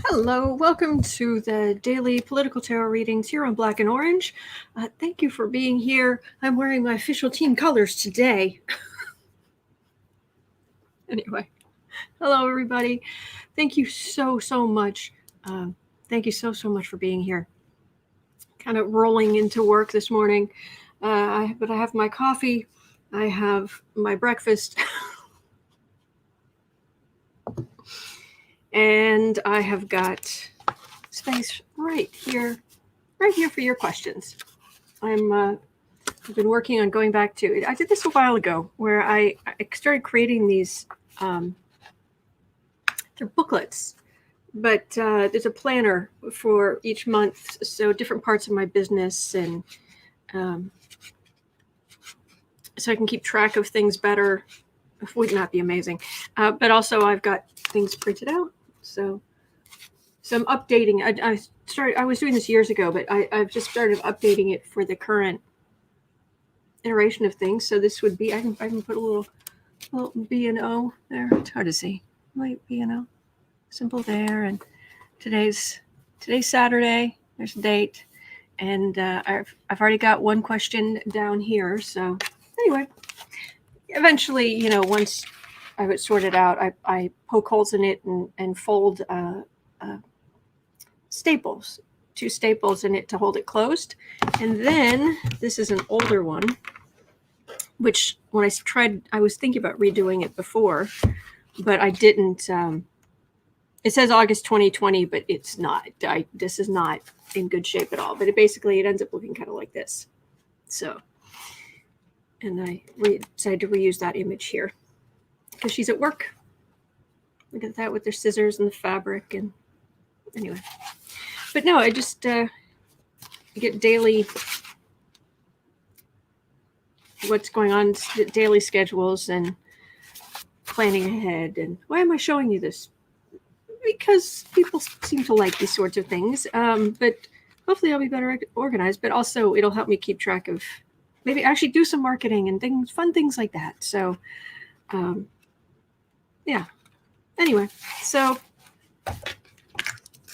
Hello, welcome to the daily political tarot readings here on Black and Orange. Thank you for being here. I'm wearing my official team colors today. Anyway, hello everybody. Thank you so much. Thank you so much for being here. Kind of rolling into work this morning, but I have my coffee. I have my breakfast. And I have got space right here for your questions. I've been working on going back to it. I did this a while ago where I started creating these, they're booklets, but there's a planner for each month. So different parts of my business and so I can keep track of things better. Would not be amazing. But also I've got things printed out. So I'm updating. I was doing this years ago, but I've just started updating it for the current iteration of things. So this would be, I can put a little B and O there. It's hard to see. Light B and O. Simple there. And today's Saturday. There's a date. And I've already got one question down here. So anyway, eventually, once I would sort it out, I poke holes in it and fold staples, 2 staples in it to hold it closed. And then this is an older one, which when I was thinking about redoing it before, but I didn't. It says August 2020, but it's not. This is not in good shape at all. But it ends up looking kind of like this. So, and I decided to reuse that image here because she's at work. Look at that with their scissors and the fabric. And anyway, but no, I just get daily what's going on, daily schedules and planning ahead. And why am I showing you this? Because people seem to like these sorts of things. But hopefully I'll be better organized, but also it'll help me keep track of, maybe actually do some marketing and things, fun things like that. So, yeah. Anyway, so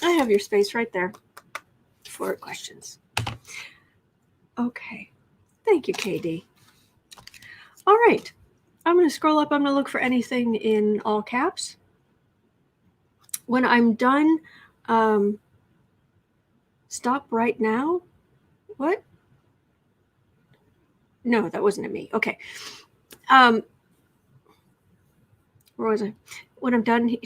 I have your space right there for questions. Okay. Thank you, KD. All right. I'm going to scroll up. I'm going to look for anything in all caps. When I'm done, stop right now. What? No, that wasn't at me. Okay. Where was I? When I'm done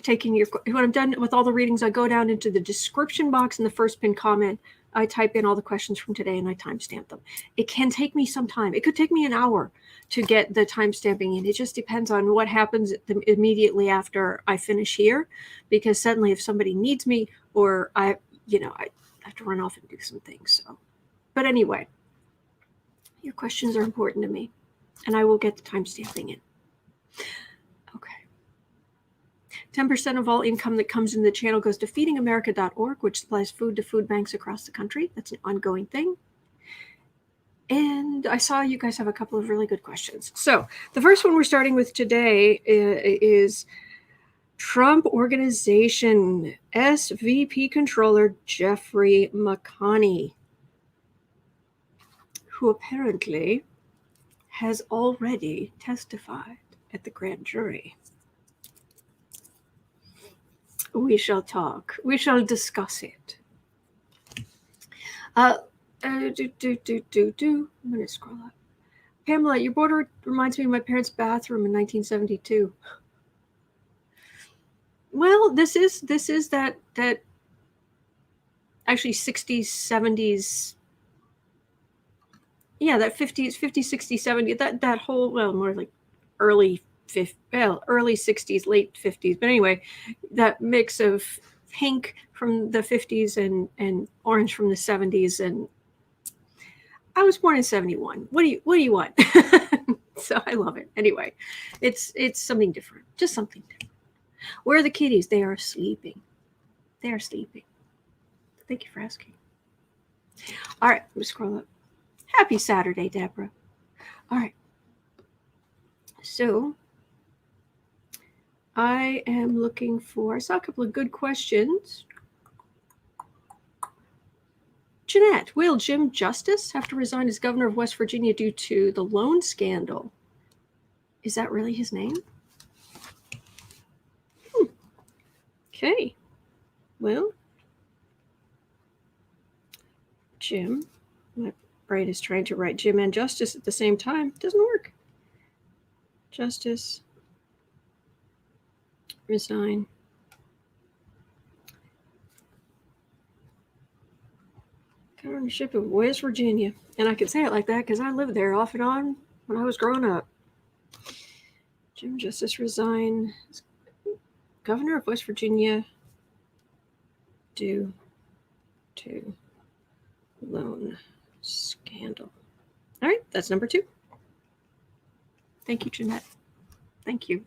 with all the readings, I go down into the description box in the first pinned comment. I type in all the questions from today and I timestamp them. It can take me some time. It could take me an hour to get the timestamping in. It just depends on what happens immediately after I finish here, because suddenly if somebody needs me or I have to run off and do some things. So, but anyway, your questions are important to me and I will get the timestamping in. 10% of all income that comes in the channel goes to feedingamerica.org, which supplies food to food banks across the country. That's an ongoing thing. And I saw you guys have a couple of really good questions. So the first one we're starting with today is Trump Organization SVP Controller Jeffrey McConney, who apparently has already testified at the grand jury. We shall talk. We shall discuss it. I'm going to scroll up. Pamela, your border reminds me of my parents' bathroom in 1972. Well, this is that actually 60s, 70s. Yeah, that 50s, 60s, 70s. That whole, well, more like early 60s, late 50s. But anyway, that mix of pink from the 50s and orange from the 70s. And I was born in 71. What do you want? So I love it. Anyway, it's something different. Just something different. Where are the kitties? They are sleeping. They are sleeping. Thank you for asking. All right, let me scroll up. Happy Saturday, Deborah. All right. So I am looking for, I saw a couple of good questions. Jeanette, will Jim Justice have to resign as governor of West Virginia due to the loan scandal? Is that really his name? Okay. Well, Jim. My brain is trying to write Jim and Justice at the same time. Doesn't work. Justice. Resign. Governorship of West Virginia. And I can say it like that because I lived there off and on when I was growing up. Jim Justice resign as governor of West Virginia due to loan scandal. All right, that's number 2. Thank you, Jeanette. Thank you.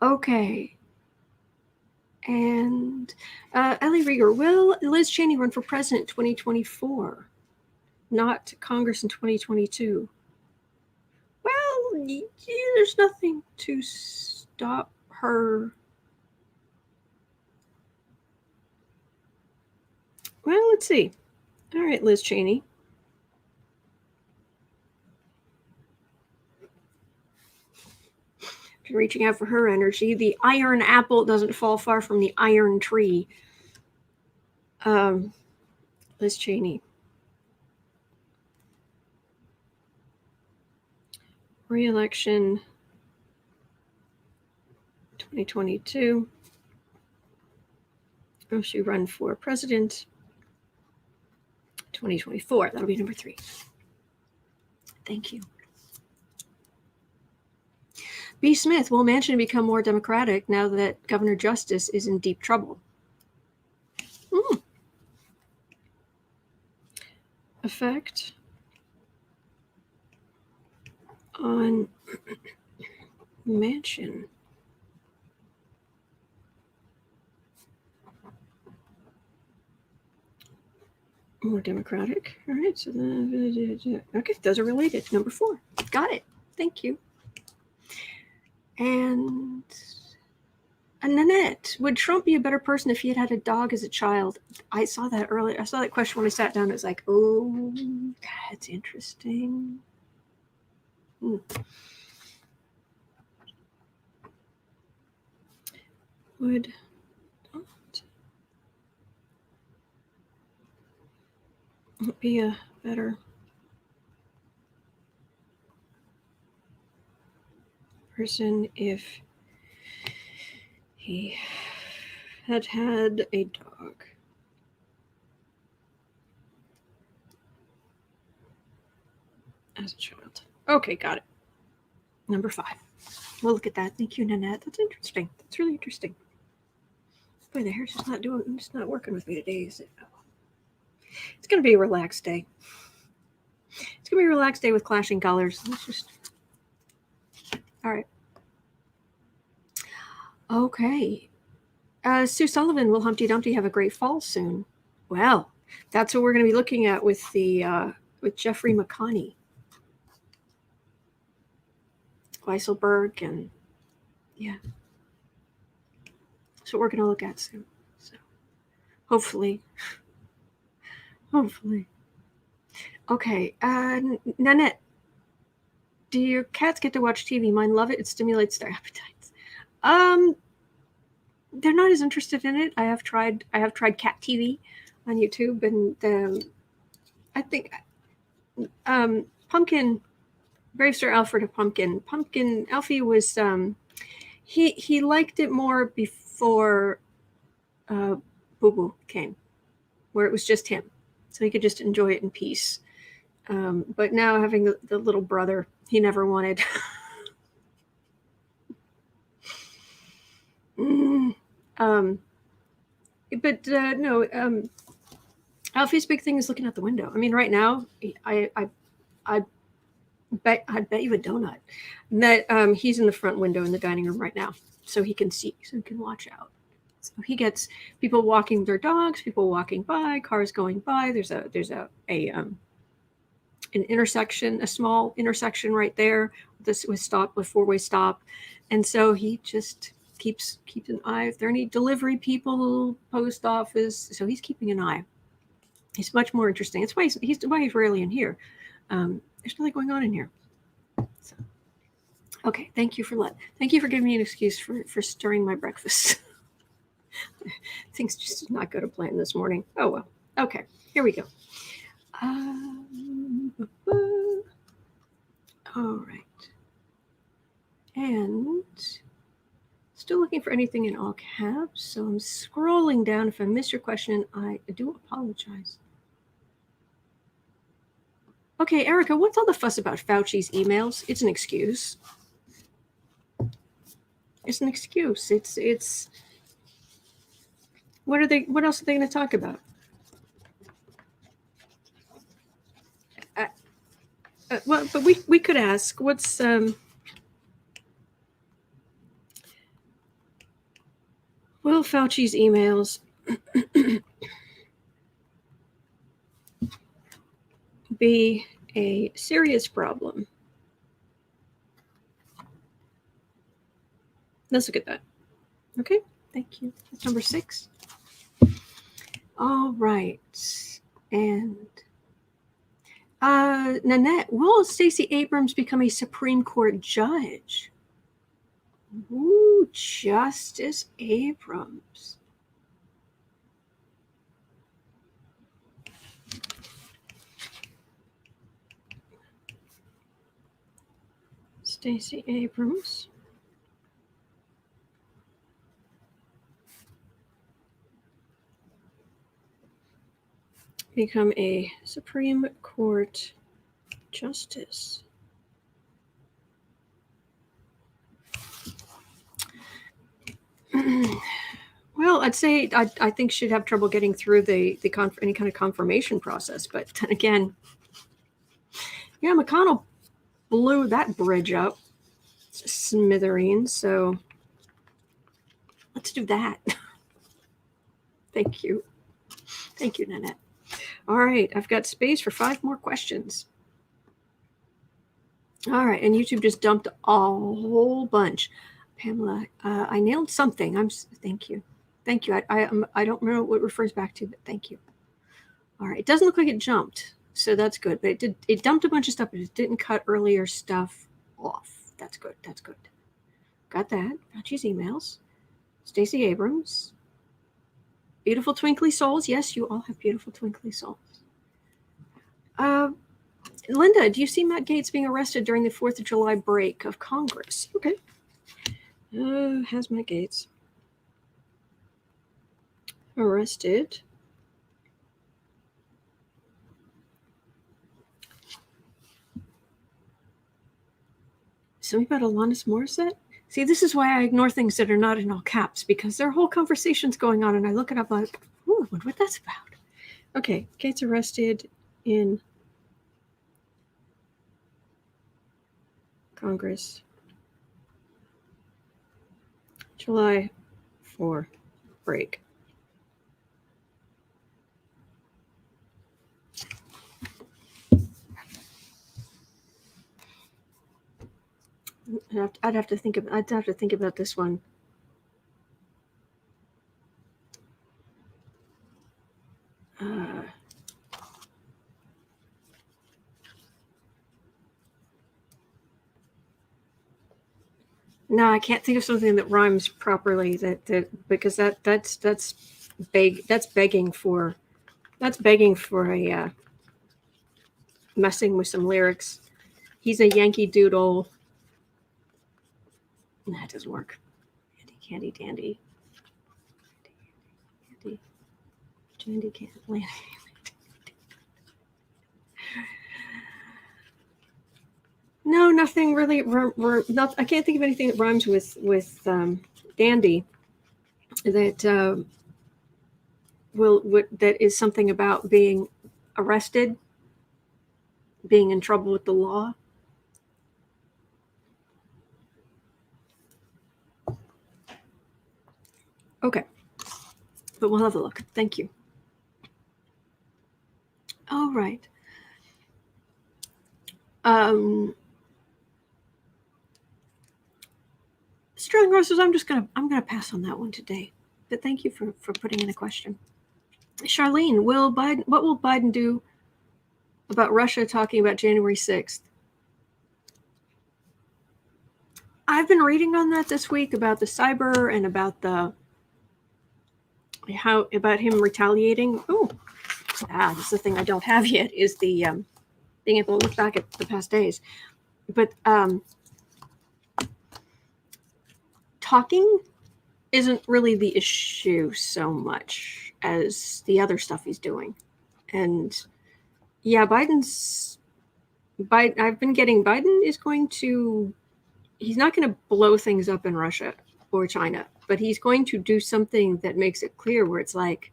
Okay. And Ellie Rieger, will Liz Cheney run for president in 2024? Not Congress in 2022? Well, there's nothing to stop her. Well, let's see. All right, Liz Cheney. Reaching out for her energy. The iron apple doesn't fall far from the iron tree. Liz Cheney. Re-election 2022. Will she run for president 2024? That'll be number 3. Thank you. B. Smith, will Manchin become more Democratic now that Governor Justice is in deep trouble? Effect on Manchin. More Democratic. All right, so okay, those are related. Number 4. Got it. Thank you. And Nanette, would Trump be a better person if he had a dog as a child? I saw that earlier. I saw that question when I sat down. It was like, oh, that's interesting. Would be a better person if he had a dog. As a child. Okay, got it. Number 5. We'll look at that. Thank you, Nanette. That's interesting. That's really interesting. Boy, the hair's just not working with me today, is it? It's going to be a relaxed day. It's going to be a relaxed day with clashing colors. Let's just... All right. Okay. Sue Sullivan, will Humpty Dumpty have a great fall soon? Well, that's what we're going to be looking at with the with Jeffrey McConney. Weisselberg and yeah. So we're going to look at soon. So hopefully. Okay. Nanette, do your cats get to watch TV? Mine love it. It stimulates their appetites. They're not as interested in it. I have tried cat TV on YouTube, and I think Pumpkin, Brave Sir Alfred of Pumpkin Alfie was he liked it more before Boo Boo came, where it was just him, so he could just enjoy it in peace. But now having the little brother, he never wanted. Alfie's big thing is looking out the window. I mean, right now, I bet you a donut that he's in the front window in the dining room right now, so he can see, so he can watch out. So he gets people walking their dogs, people walking by, cars going by. There's an intersection, a small intersection right there. This was stop with 4-way stop, and so he just keeps an eye. If there are any delivery people, post office, so he's keeping an eye. He's much more interesting. That's why he's rarely in here. There's nothing going on in here. So, okay, thank you for giving me an excuse for stirring my breakfast. Things just did not go to plan this morning. Oh well. Okay, here we go. All right. And still looking for anything in all caps. So I'm scrolling down. If I missed your question, I do apologize. Okay, Erica, what's all the fuss about Fauci's emails? It's an excuse. It's an excuse. It's what else are they going to talk about? Well, but we could ask, what's will Fauci's emails be a serious problem? Let's look at that. Okay, thank you. That's number 6. All right. And Nanette, will Stacey Abrams become a Supreme Court judge? Ooh, Justice Abrams. Stacey Abrams. Become a Supreme Court justice. Well, I'd say I think she'd have trouble getting through any kind of confirmation process. But then again, yeah, McConnell blew that bridge up smithereens. So let's do that. Thank you. Thank you, Nanette. All right, I've got space for 5 more questions. All right, and YouTube just dumped a whole bunch. Pamela, I nailed something. Thank you. Thank you. I don't remember what it refers back to, but thank you. All right, it doesn't look like it jumped, so that's good. But it dumped a bunch of stuff, but it didn't cut earlier stuff off. That's good. That's good. Got that. Fauci's emails. Stacey Abrams. Beautiful twinkly souls. Yes, you all have beautiful twinkly souls. Linda, do you see Matt Gaetz being arrested during the 4th of July break of Congress? Okay. Haz-Matt Gaetz arrested something about Alanis Morissette? See, this is why I ignore things that are not in all caps, because there are whole conversations going on, and I look it up like, ooh, I wonder what that's about. Okay, Gaetz arrested in Congress. July 4 break. I'd have to think about this one. No, I can't think of something that rhymes properly. Because that's begging for a messing with some lyrics. He's a Yankee Doodle. That doesn't work. Candy dandy. Candy candy. No, nothing really. I can't think of anything that rhymes with dandy. That that is something about being arrested, being in trouble with the law. Okay, but we'll have a look. Thank you. All right. Sterling Roses, I'm gonna pass on that one today. But thank you for putting in a question. Charlene, what will Biden do about Russia talking about January 6th? I've been reading on that this week about the cyber and about about him retaliating. Oh, this is the thing I don't have yet, is the being able to look back at the past days. But talking isn't really the issue so much as the other stuff he's doing. And yeah, I've been getting Biden is going to, he's not going to blow things up in Russia or China, but he's going to do something that makes it clear where it's like,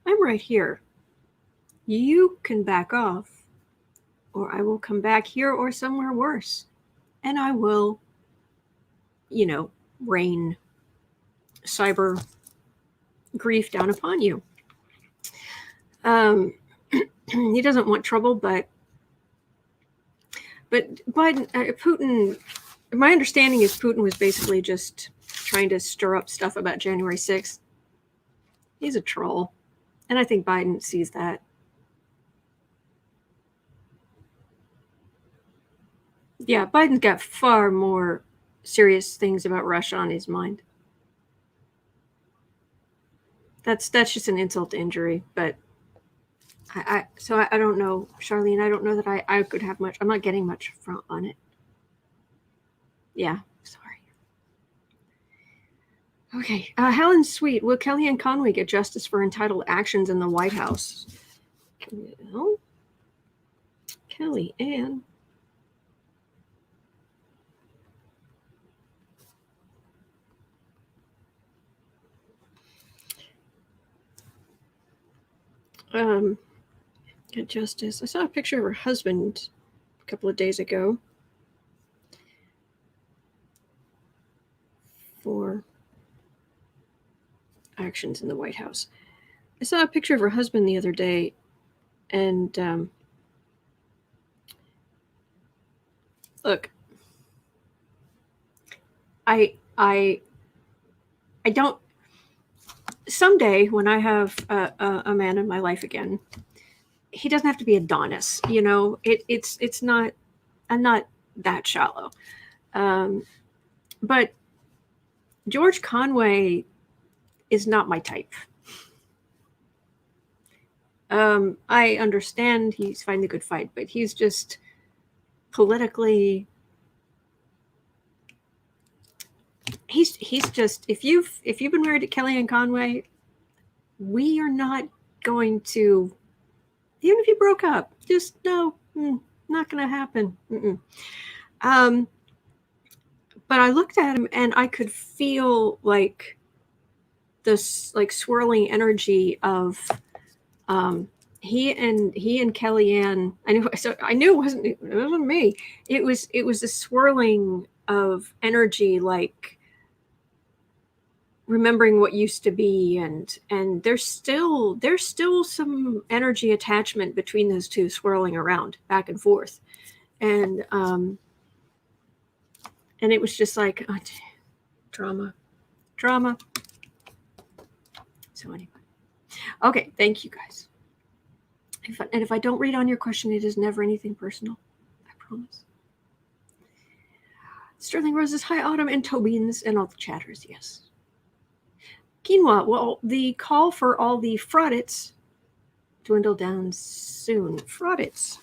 I'm right here. You can back off, or I will come back here or somewhere worse. And I will, rain cyber grief down upon you. He doesn't want trouble, but Biden, Putin, my understanding is Putin was basically just trying to stir up stuff about January 6th. He's a troll. And I think Biden sees that. Yeah, Biden's got far more serious things about Russia on his mind. That's just an insult to injury, but I don't know, Charlene. I don't know that I could have much. I'm not getting much on it. Yeah, sorry. Okay, Helen Sweet, will Kellyanne Conway get justice for entitled actions in the White House? Well, Kellyanne. Get justice. I saw a picture of her husband a couple of days ago for actions in the White House. I saw a picture of her husband the other day, and look, I don't. Someday, when I have a man in my life again, he doesn't have to be Adonis. It's not. I'm not that shallow. But George Conway is not my type. I understand he's fighting the good fight, but he's just politically. He's just, if you've been married to Kellyanne Conway, we are not going to, even if you broke up, just no, not going to happen. But I looked at him and I could feel like this swirling energy of he and Kellyanne. I knew it wasn't me. It was a swirling of energy, like remembering what used to be, and there's still some energy attachment between those two, swirling around back and forth, and it was just like drama. So anyway, okay, thank you guys. If I don't read on your question, it is never anything personal, I promise. Sterling Roses, hi Autumn and Tobins and all the chatters, yes. Quinoa, well, the call for all the fraudits dwindle down soon. Fraudits.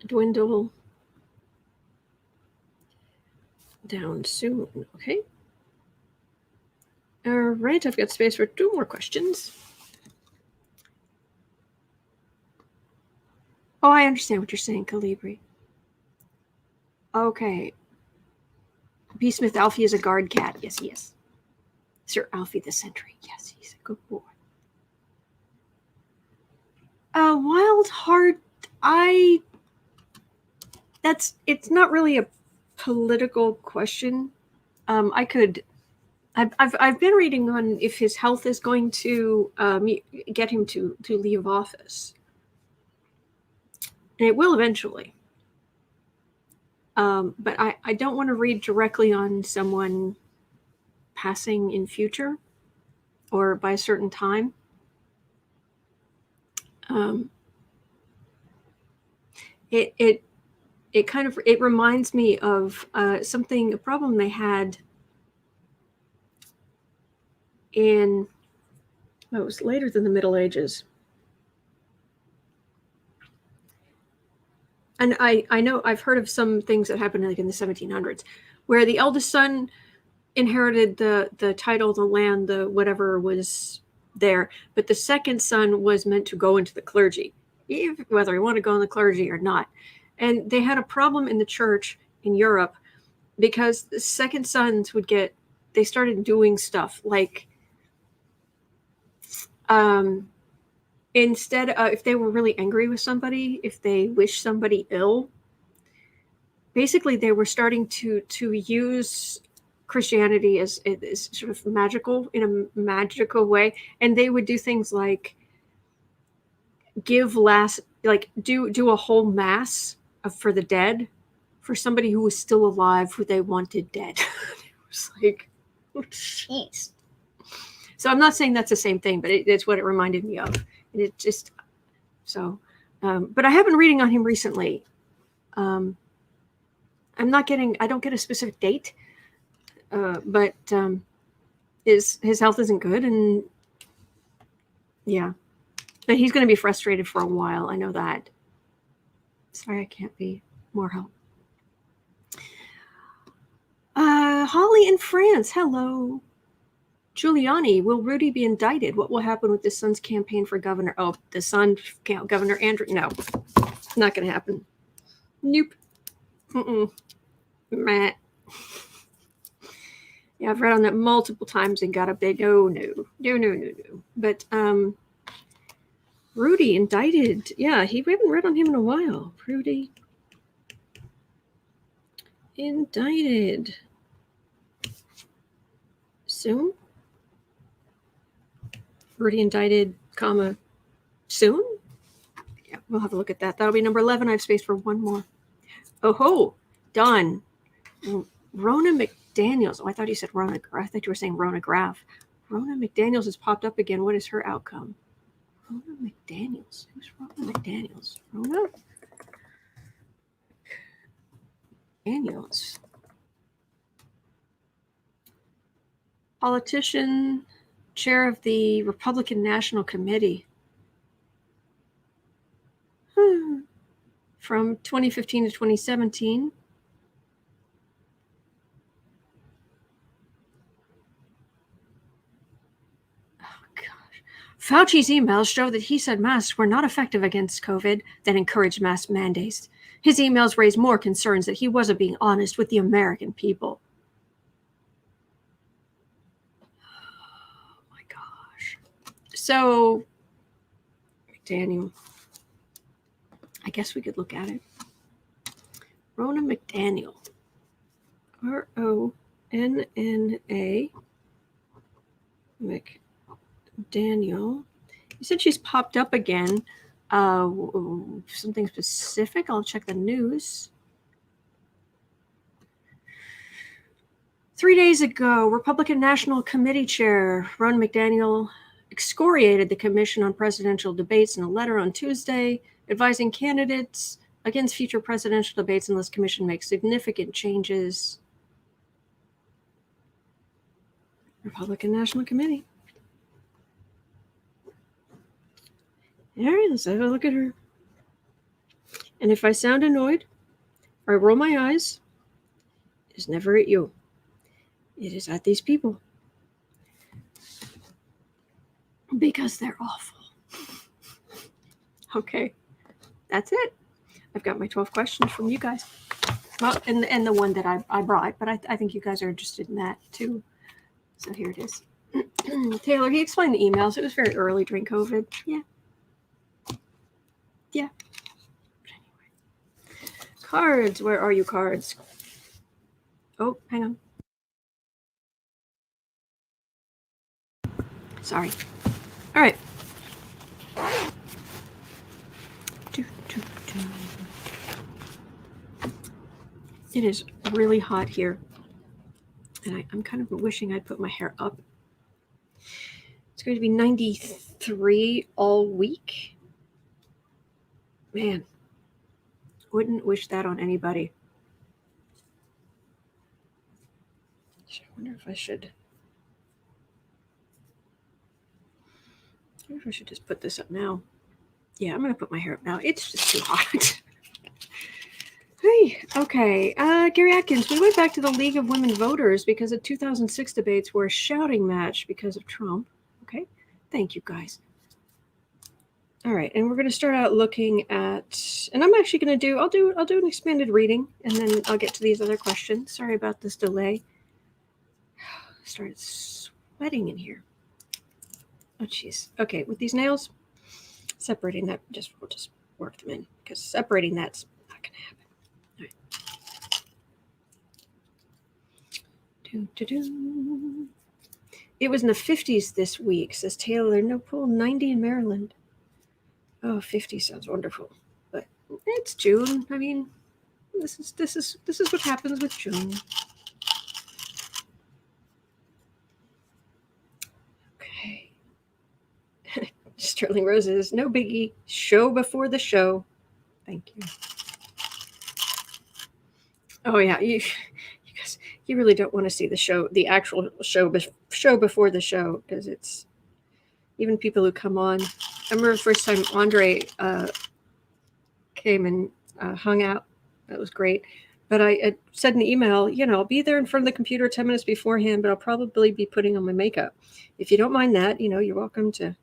Dwindle down soon, okay? All right, I've got space for 2 more questions. Oh, I understand what you're saying, Calibri. Okay. B. Smith, Alfie is a guard cat. Yes, he is. Sir Alfie the Sentry. Yes, he's a good boy. Wild Heart, it's not really a political question. I've been reading on if his health is going to get him to leave office. And it will eventually. But I don't want to read directly on someone passing in future or by a certain time. It reminds me of a problem they had it was later than the Middle Ages. And I know I've heard of some things that happened like in the 1700s where the eldest son inherited the title, the land, the whatever was there, but the second son was meant to go into the clergy, whether he wanted to go in the clergy or not. And they had a problem in the church in Europe because the second sons they started doing stuff like instead if they were really angry with somebody, if they wished somebody ill, basically they were starting to use Christianity as sort of magical in a magical way, and they would do things like do a whole mass for the dead for somebody who was still alive who they wanted dead. It was like, oh, jeez. So I'm not saying that's the same thing, but it's what it reminded me of. And it just so, but I have been reading on him recently. I don't get a specific date. But his health isn't good, and yeah, but he's going to be frustrated for a while. I know that. Sorry, I can't be more help. Holly in France, hello. Giuliani, will Rudy be indicted? What will happen with the son's campaign for governor? Oh, the son, Governor Andrew? No, not going to happen. Nope. Meh. Yeah, I've read on that multiple times and got a big no. But Rudy indicted. Yeah, we haven't read on him in a while. Rudy indicted. Soon? Rudy indicted, soon? Yeah, we'll have a look at that. That'll be number 11. I have space for one more. Oh ho, done. Ronna McDaniel. Oh, I thought you said Ronna. I thought you were saying Ronna Graf. Ronna McDaniel has popped up again. What is her outcome? Ronna McDaniel. Who's Ronna McDaniel? Ronna McDaniel. Politician, chair of the Republican National Committee. From 2015 to 2017. Fauci's emails show that he said masks were not effective against COVID, that encouraged mask mandates. His emails raised more concerns that he wasn't being honest with the American people. Oh my gosh. So, McDaniel. I guess we could look at it. Ronna McDaniel. RONNA. McDaniel. You said she's popped up again. Something specific? I'll check the news. 3 days ago, Republican National Committee Chair Ronna McDaniel excoriated the Commission on Presidential Debates in a letter on Tuesday, advising candidates against future presidential debates unless the Commission makes significant changes. Republican National Committee. All right, let's have a look at her. And if I sound annoyed or I roll my eyes, it's never at you. It is at these people. Because they're awful. Okay, that's it. I've got my 12 questions from you guys. Well, and the one that I brought, but I think you guys are interested in that too. So here it is. Taylor, he explained the emails. It was very early during COVID. Yeah. But anyway. Cards. Where are you, cards? Oh, hang on. Sorry. All right. It is really hot here. And I'm kind of wishing I'd put my hair up. It's going to be 93 all week. Man, wouldn't wish that on anybody. I wonder if I should just put this up now. Yeah, I'm going to put my hair up now. It's just too hot. Hey, okay. Gary Atkins, we went back to the League of Women Voters because the 2006 debates were a shouting match because of Trump. Okay, thank you guys. All right, and we're going to start out looking at, and I'm actually going to I'll do an expanded reading, and then I'll get to these other questions. Sorry about this delay. I started sweating in here. Oh, jeez. Okay, with these nails, separating that, we'll just work them in, because separating that's not going to happen. All right. It was in the 50s this week, says Taylor. No pool, 90 in Maryland. Oh, 50 sounds wonderful, but it's June. I mean, this is what happens with June. Okay. Sterling Roses, no biggie. Show before the show. Thank you. Oh yeah, you guys, you really don't want to see the show, the actual show before the show, because it's even people who come on. I remember the first time Andre came and hung out. That was great. But I said in the email, I'll be there in front of the computer 10 minutes beforehand, but I'll probably be putting on my makeup. If you don't mind that, you're welcome to.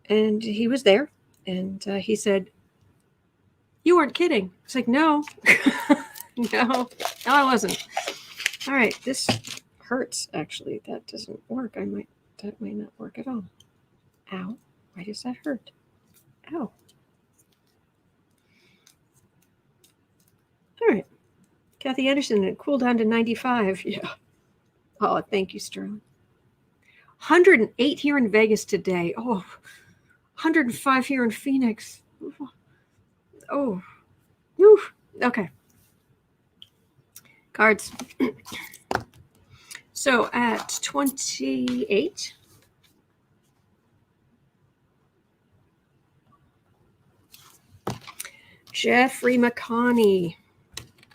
And he was there, and he said, "You weren't kidding." It's like, no, no, I wasn't. All right, this hurts, actually. That doesn't work. That might not work at all. Ow. Why does that hurt? Ow. All right. Kathy Anderson, it cooled down to 95. Yeah. Oh, thank you, Sterling. 108 here in Vegas today. Oh, 105 here in Phoenix. Oh. Whew. Okay. Cards. So at 28. Jeffrey McConney.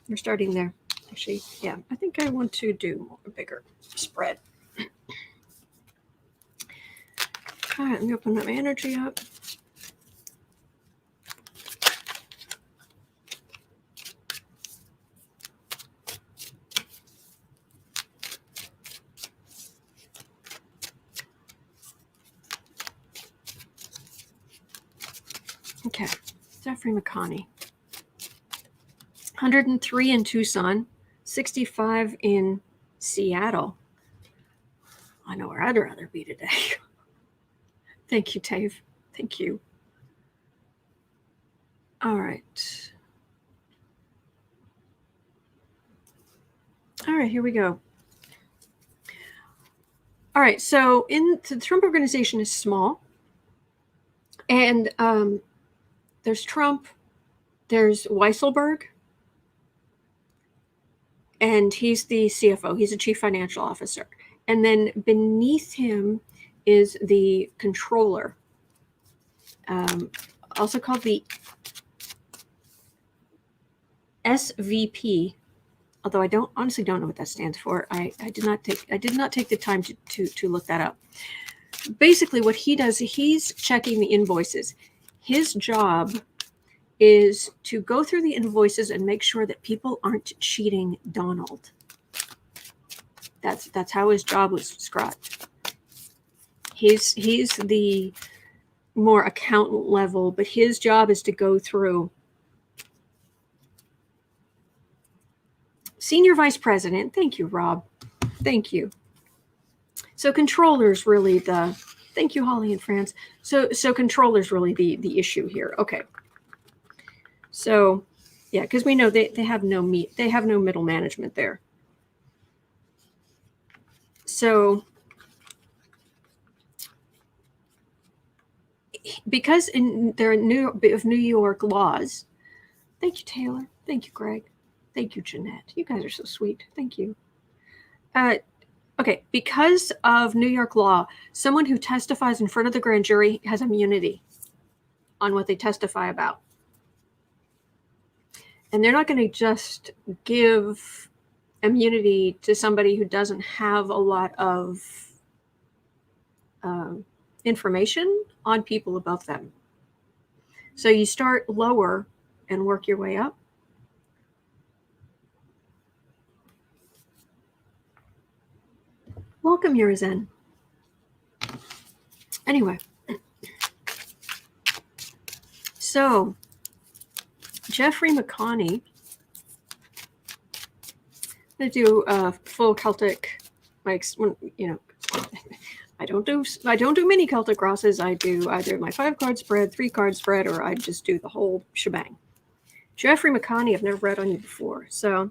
We're starting there. Actually, yeah, I think I want to do a bigger spread. All right, let me open my energy up. Okay, Jeffrey McConney. 103 in Tucson, 65 in Seattle. I know where I'd rather be today. Thank you, Dave. Thank you. All right. All right, here we go. All right, so the Trump organization is small. And there's Trump, there's Weisselberg, and he's the CFO. He's the chief financial officer. And then beneath him is the controller, also called the SVP, although I honestly don't know what that stands for. I did not take the time to look that up. Basically, what he does, he's checking the invoices. His job is to go through the invoices and make sure that people aren't cheating Donald. That's how his job was described. He's the more accountant level, but his job is to go through. Senior Vice President, thank you, Rob. Thank you. So controller's really thank you, Holly and France. So controller's really the issue here. Okay. So, yeah, because we know they have no middle management there. So, because there are New York laws. Thank you, Taylor. Thank you, Greg. Thank you, Jeanette. You guys are so sweet. Thank you. Okay, because of New York law, someone who testifies in front of the grand jury has immunity on what they testify about. And they're not going to just give immunity to somebody who doesn't have a lot of information on people above them. So you start lower and work your way up. Welcome, Yurizen. Anyway, so Jeffrey McConney, I'm going to do a full Celtic, like, you know, I don't do mini Celtic crosses. I do either my 5-card spread, 3-card spread, or I just do the whole shebang. Jeffrey McConney, I've never read on you before. So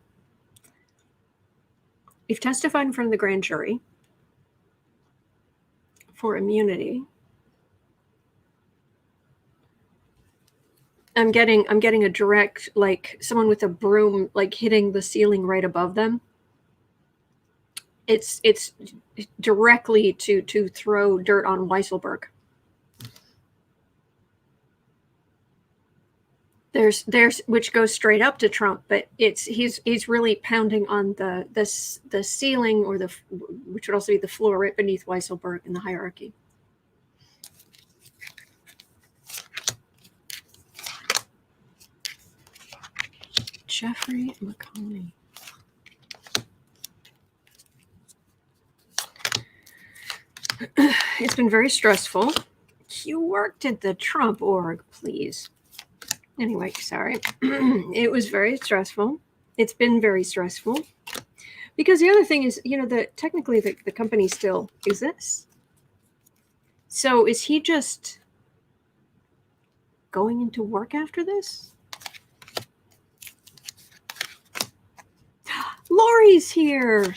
you've testified in front of the grand jury for immunity. I'm getting a direct, like someone with a broom, like hitting the ceiling right above them. It's directly to throw dirt on Weisselberg. There's which goes straight up to Trump, but he's really pounding on the ceiling, or which would also be the floor right beneath Weisselberg in the hierarchy. Jeffrey McConney. It's been very stressful. You worked at the Trump org, please. Anyway, sorry. It was very stressful. It's been very stressful. Because the other thing is, you know, that technically the company still exists. So is he just going into work after this? Lori's here.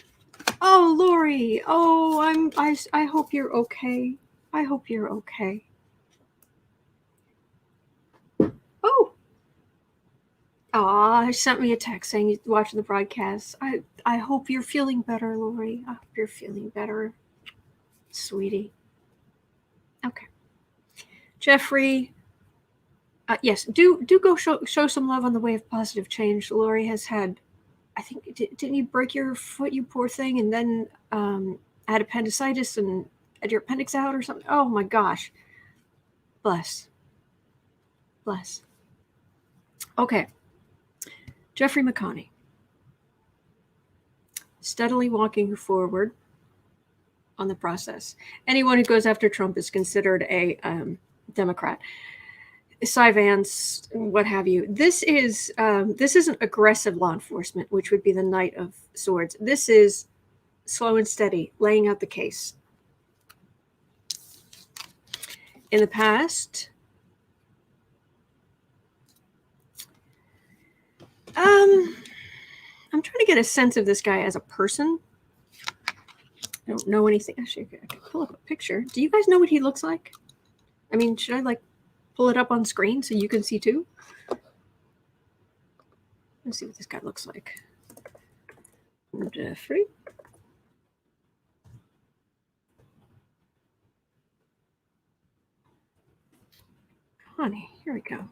Oh, Lori. Oh, I hope you're okay. I hope you're okay. Oh. Aw, sent me a text saying he's watching the broadcast. I hope you're feeling better, Lori. I hope you're feeling better, sweetie. Okay. Jeffrey, yes, do go show some love on the way of positive change. Lori has had, I think, didn't you break your foot, you poor thing, and then had appendicitis and had your appendix out or something? Oh my gosh. Bless. Bless. Okay. Jeffrey McConney. Steadily walking forward on the process. Anyone who goes after Trump is considered a Democrat. Cy Vance, what have you. This isn't aggressive law enforcement, which would be the Knight of Swords. This is slow and steady, laying out the case. In the past, I'm trying to get a sense of this guy as a person. I don't know anything. Actually, I could pull up a picture. Do you guys know what he looks like? I mean, should I like pull it up on screen so you can see too? Let's see what this guy looks like. Jeffrey. Honey, here we go.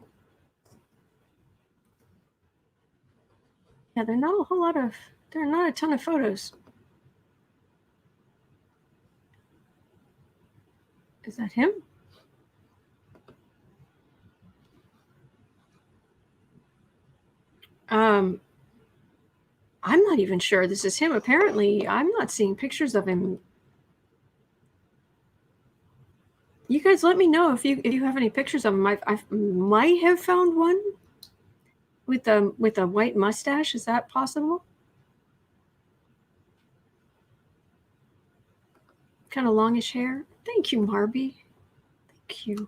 Yeah, there are not a ton of photos. Is that him? I'm not even sure this is him. Apparently, I'm not seeing pictures of him. You guys let me know if you have any pictures of him. I might have found one with a white mustache. Is that possible? Kind of longish hair. Thank you, Marby. Thank you.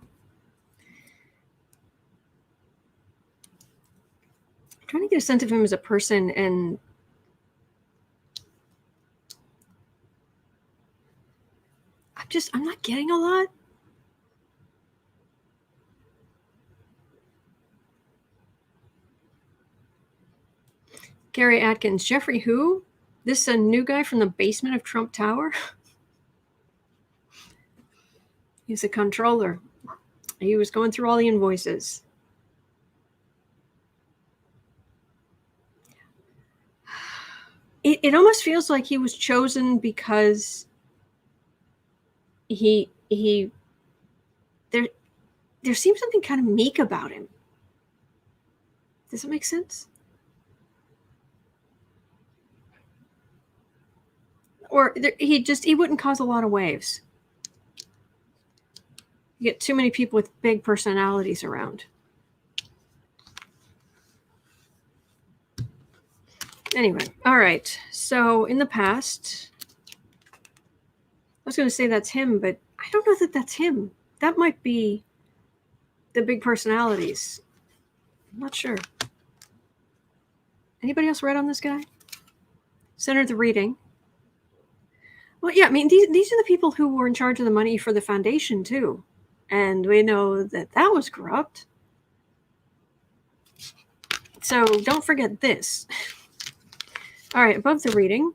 I'm trying to get a sense of him as a person, and I'm not getting a lot. Gary Atkins, Jeffrey who? This a new guy from the basement of Trump Tower? He's a controller. He was going through all the invoices. It almost feels like he was chosen because there seems something kind of meek about him. Does that make sense? Or he wouldn't cause a lot of waves. You get too many people with big personalities around. Anyway, all right. So in the past, I was going to say that's him, but I don't know that that's him. That might be the big personalities. I'm not sure. Anybody else read on this guy? Center the reading. Well, yeah, I mean, these are the people who were in charge of the money for the foundation, too. And we know that was corrupt. So don't forget this. All right, above the reading,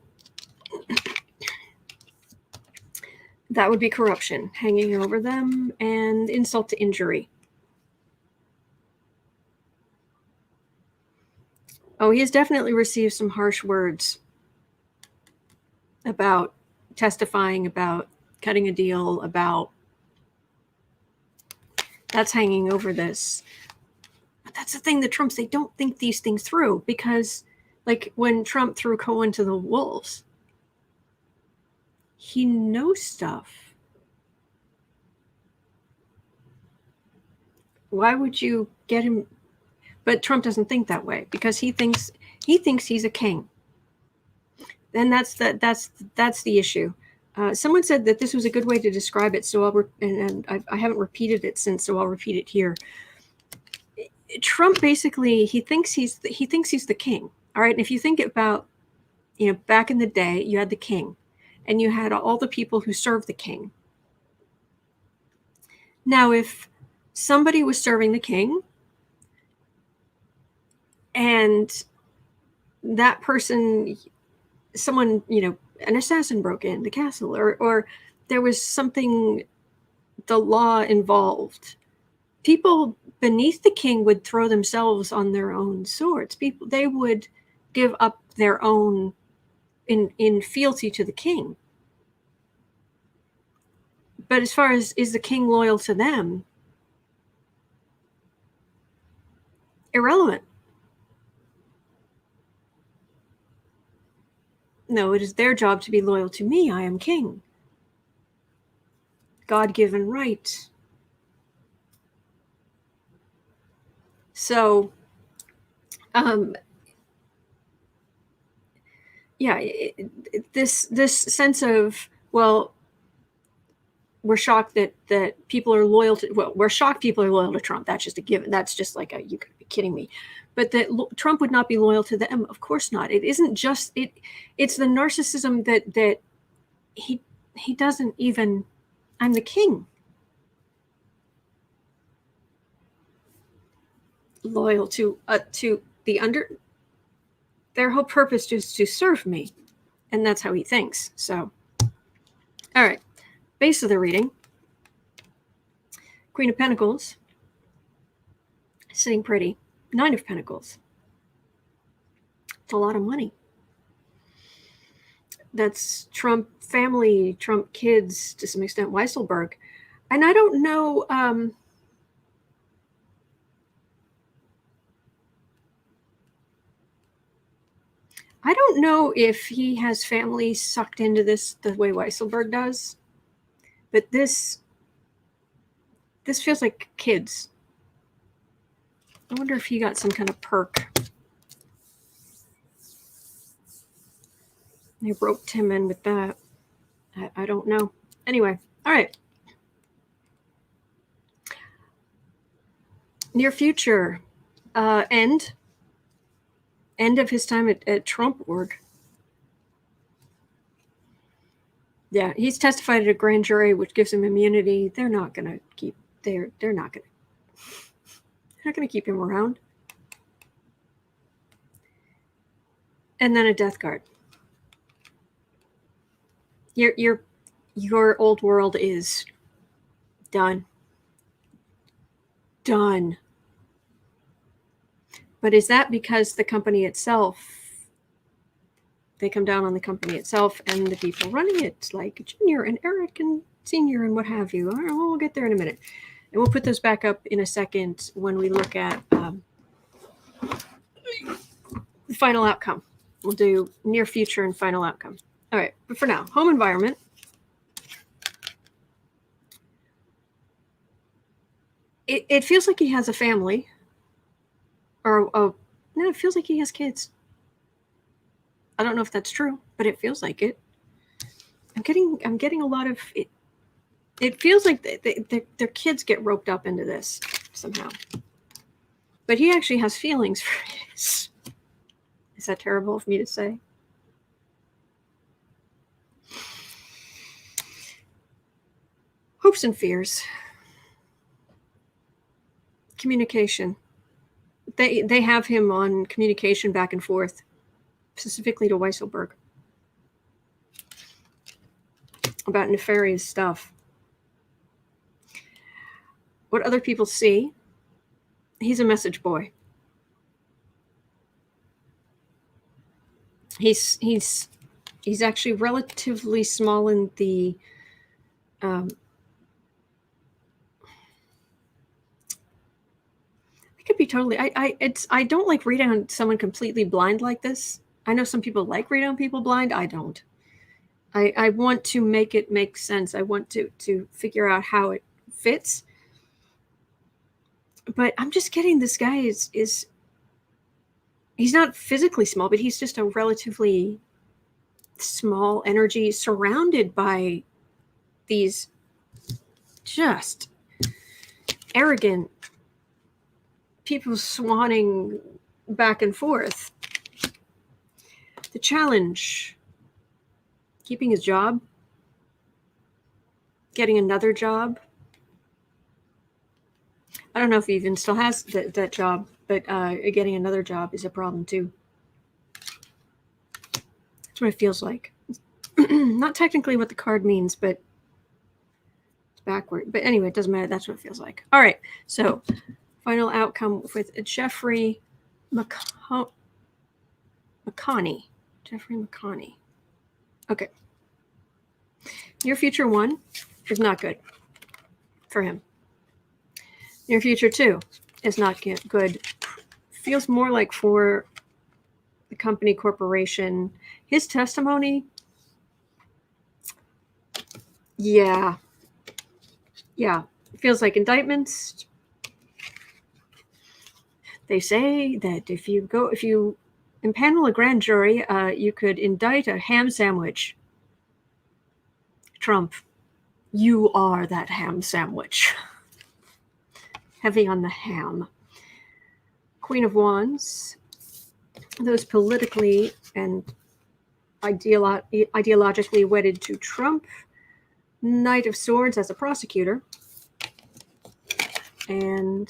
that would be corruption, hanging over them, and insult to injury. Oh, he has definitely received some harsh words about testifying, about cutting a deal, about that's hanging over this. But that's the thing, the Trumps, they don't think these things through, because like when Trump threw Cohen to the wolves, he knows stuff. Why would you get him? But Trump doesn't think that way, because he thinks he's a king. And that's the issue. Someone said that this was a good way to describe it, so I haven't repeated it since, so I'll repeat it here. Trump basically he thinks he's the king. All right, and if you think about, back in the day, you had the king, and you had all the people who served the king. Now, if somebody was serving the king, and that person, someone, an assassin broke in the castle, or there was something, the law involved, people beneath the king would throw themselves on their own swords. They would give up their own in fealty to the king. But as far as is the king loyal to them, irrelevant. No, it is their job to be loyal to me. I am king. God-given right. So, this sense of, well, we're shocked that people are loyal to, well, we're shocked people are loyal to Trump. That's just a given. That's just like you could be kidding me. But that Trump would not be loyal to them. Of course not. It isn't just it. It's the narcissism that he doesn't even. I'm the king. Loyal to the under. Their whole purpose is to serve me, and that's how he thinks. So, all right. Base of the reading. Queen of Pentacles. Sitting pretty. 9 of Pentacles. It's a lot of money. That's Trump family, Trump kids, to some extent, Weisselberg. And I don't know, if he has family sucked into this the way Weisselberg does, but this feels like kids. I wonder if he got some kind of perk. They roped him in with that. I don't know. Anyway, all right. Near future, end of his time at Trump org. Yeah, he's testified at a grand jury, which gives him immunity. They're not going to keep. They're not going to keep him around. and then a death card. Your old world is done. Done. But is that because the company itself, they come down on the company itself and the people running it, like Junior and Eric and Senior and what have you? All right, well, we'll get there in a minute. And we'll put those back up in a second when we look at the final outcome. We'll do near future and final outcome. All right, but for now, home environment. It feels like he has a family. Or, no, it feels like he has kids. I don't know if that's true, but it feels like it. I'm getting a lot of it. It feels like their kids get roped up into this somehow. But he actually has feelings for his. Is that terrible of me to say? Hopes and fears. Communication. They have him on communication back and forth, specifically to Weisselberg, about nefarious stuff. What other people see, he's a message boy. He's actually relatively small in the could be totally. I don't like reading on someone completely blind like this. I know some people like reading on people blind. I don't. I want to make it make sense. I want to figure out how it fits. But I'm just getting this guy is he's not physically small, but he's just a relatively small energy surrounded by these just arrogant people swanning back and forth. The challenge, keeping his job, getting another job. I don't know if he even still has that job, but getting another job is a problem too. That's what it feels like. Not technically what the card means, but it's backward. But anyway, it doesn't matter. That's what it feels like. All right. So final outcome with Jeffrey McConney. Jeffrey McConney. Okay. Near future 1 is not good for him. Near future 2 is not good. Feels more like for the company corporation. His testimony, yeah. It feels like indictments. They say that if you impanel a grand jury, you could indict a ham sandwich. Trump, you are that ham sandwich. Heavy on the ham. Queen of Wands, those politically and ideologically wedded to Trump. Knight of Swords as a prosecutor. And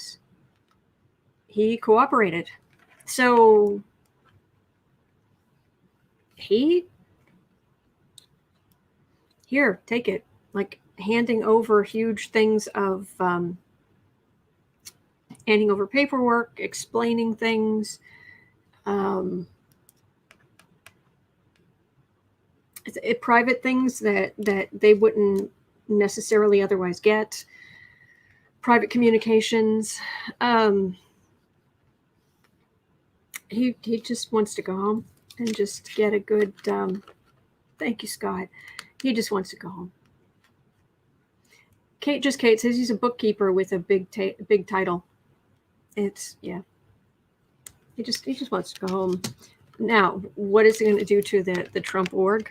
he cooperated. So here, take it. Like handing over huge things of handing over paperwork, explaining things. Private things that they wouldn't necessarily otherwise get. Private communications. He just wants to go home and just get a good. Thank you, Scott. He just wants to go home. Kate says he's a bookkeeper with a big title. It's yeah. He just wants to go home. Now, what is it going to do to the Trump org?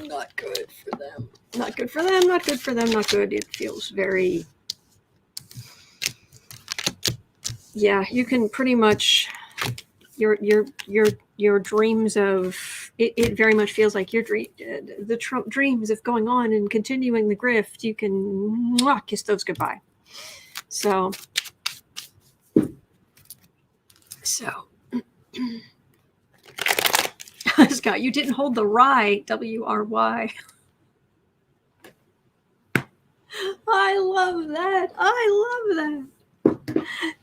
Not good for them. Not good for them. Not good for them. Not good. It feels very. Yeah, you can pretty much your dreams of it very much feels like your dream, the Trump dreams of going on and continuing the grift. You can kiss those goodbye. So Scott, you didn't hold the rye, W-R-Y. I love that. I love that.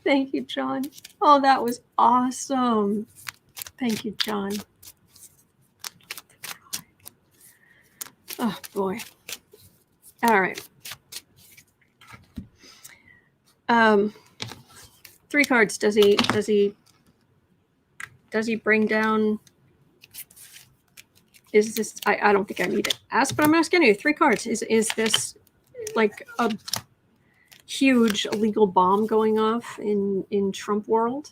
Thank you, John. Oh, that was awesome. Thank you, John. Oh, boy. All right. 3 cards. Does he bring down? Is this? I don't think I need to ask, but I'm asking you. 3 cards. Is this like a huge illegal bomb going off in Trump world?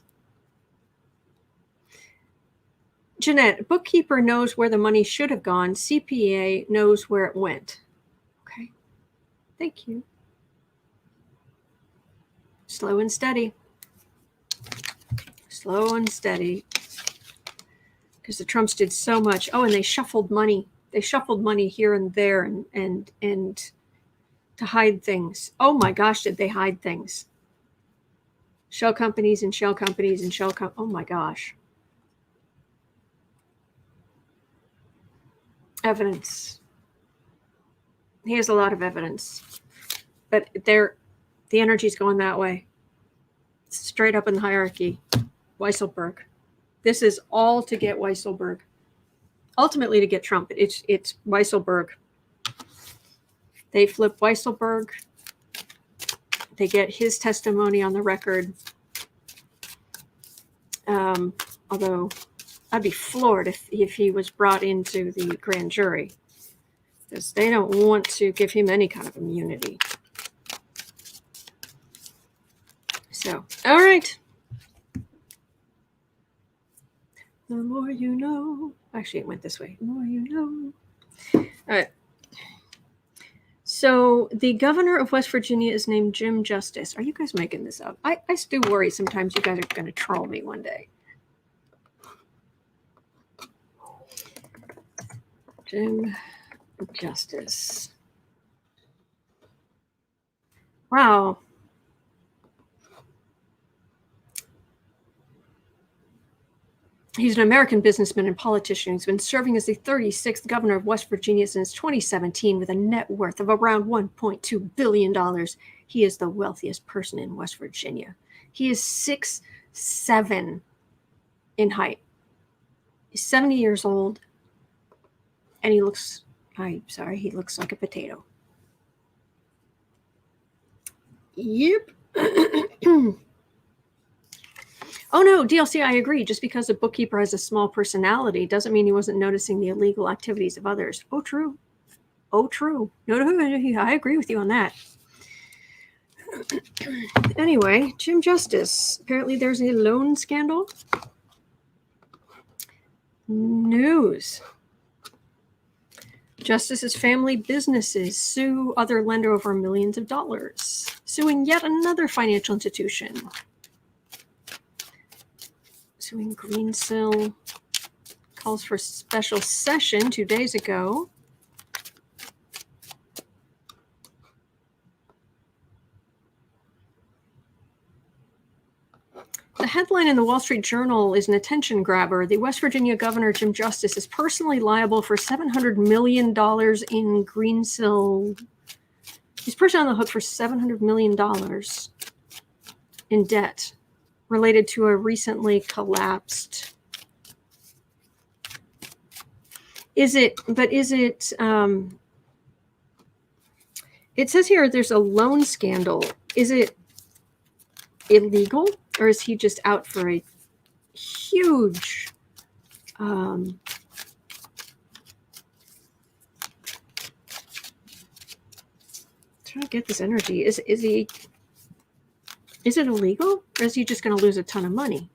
Jeanette, bookkeeper knows where the money should have gone. CPA knows where it went. Okay. Thank you. Slow and steady. Slow and steady. Because the Trumps did so much. Oh, and they shuffled money. They shuffled money here and there and to hide things. Oh my gosh, did they hide things? Shell companies and shell companies and shell companies. Oh my gosh. Evidence. He has a lot of evidence. But the energy's going that way. Straight up in the hierarchy. Weisselberg. This is all to get Weisselberg. Ultimately to get Trump. It's Weisselberg. They flip Weisselberg. They get his testimony on the record. Although I'd be floored if he was brought into the grand jury, because they don't want to give him any kind of immunity. So, all right. The more you know. Actually, it went this way. The more you know. All right. So the governor of West Virginia is named Jim Justice. Are you guys making this up? I do worry sometimes you guys are going to troll me one day. Jim Justice. Wow. He's an American businessman and politician. He's been serving as the 36th governor of West Virginia since 2017 with a net worth of around $1.2 billion. He is the wealthiest person in West Virginia. He is 6'7" in height. He's 70 years old. And he looks, he looks like a potato. Yep. Oh no, DLC, I agree. Just because a bookkeeper has a small personality doesn't mean he wasn't noticing the illegal activities of others. Oh, true. Oh, true. No, I agree with you on that. Anyway, Jim Justice. Apparently there's a loan scandal. News. Justice's family businesses sue other lender over millions of dollars, suing yet another financial institution. Suing Greensill, calls for special session 2 days ago. The headline in the Wall Street Journal is an attention grabber. The West Virginia Governor, Jim Justice, is personally liable for $700 million in Greensill. He's personally on the hook for $700 million in debt related to a recently collapsed. It says here there's a loan scandal. Is it illegal? Or is he just out for a huge trying to get this energy. Is it illegal? Or is he just going to lose a ton of money?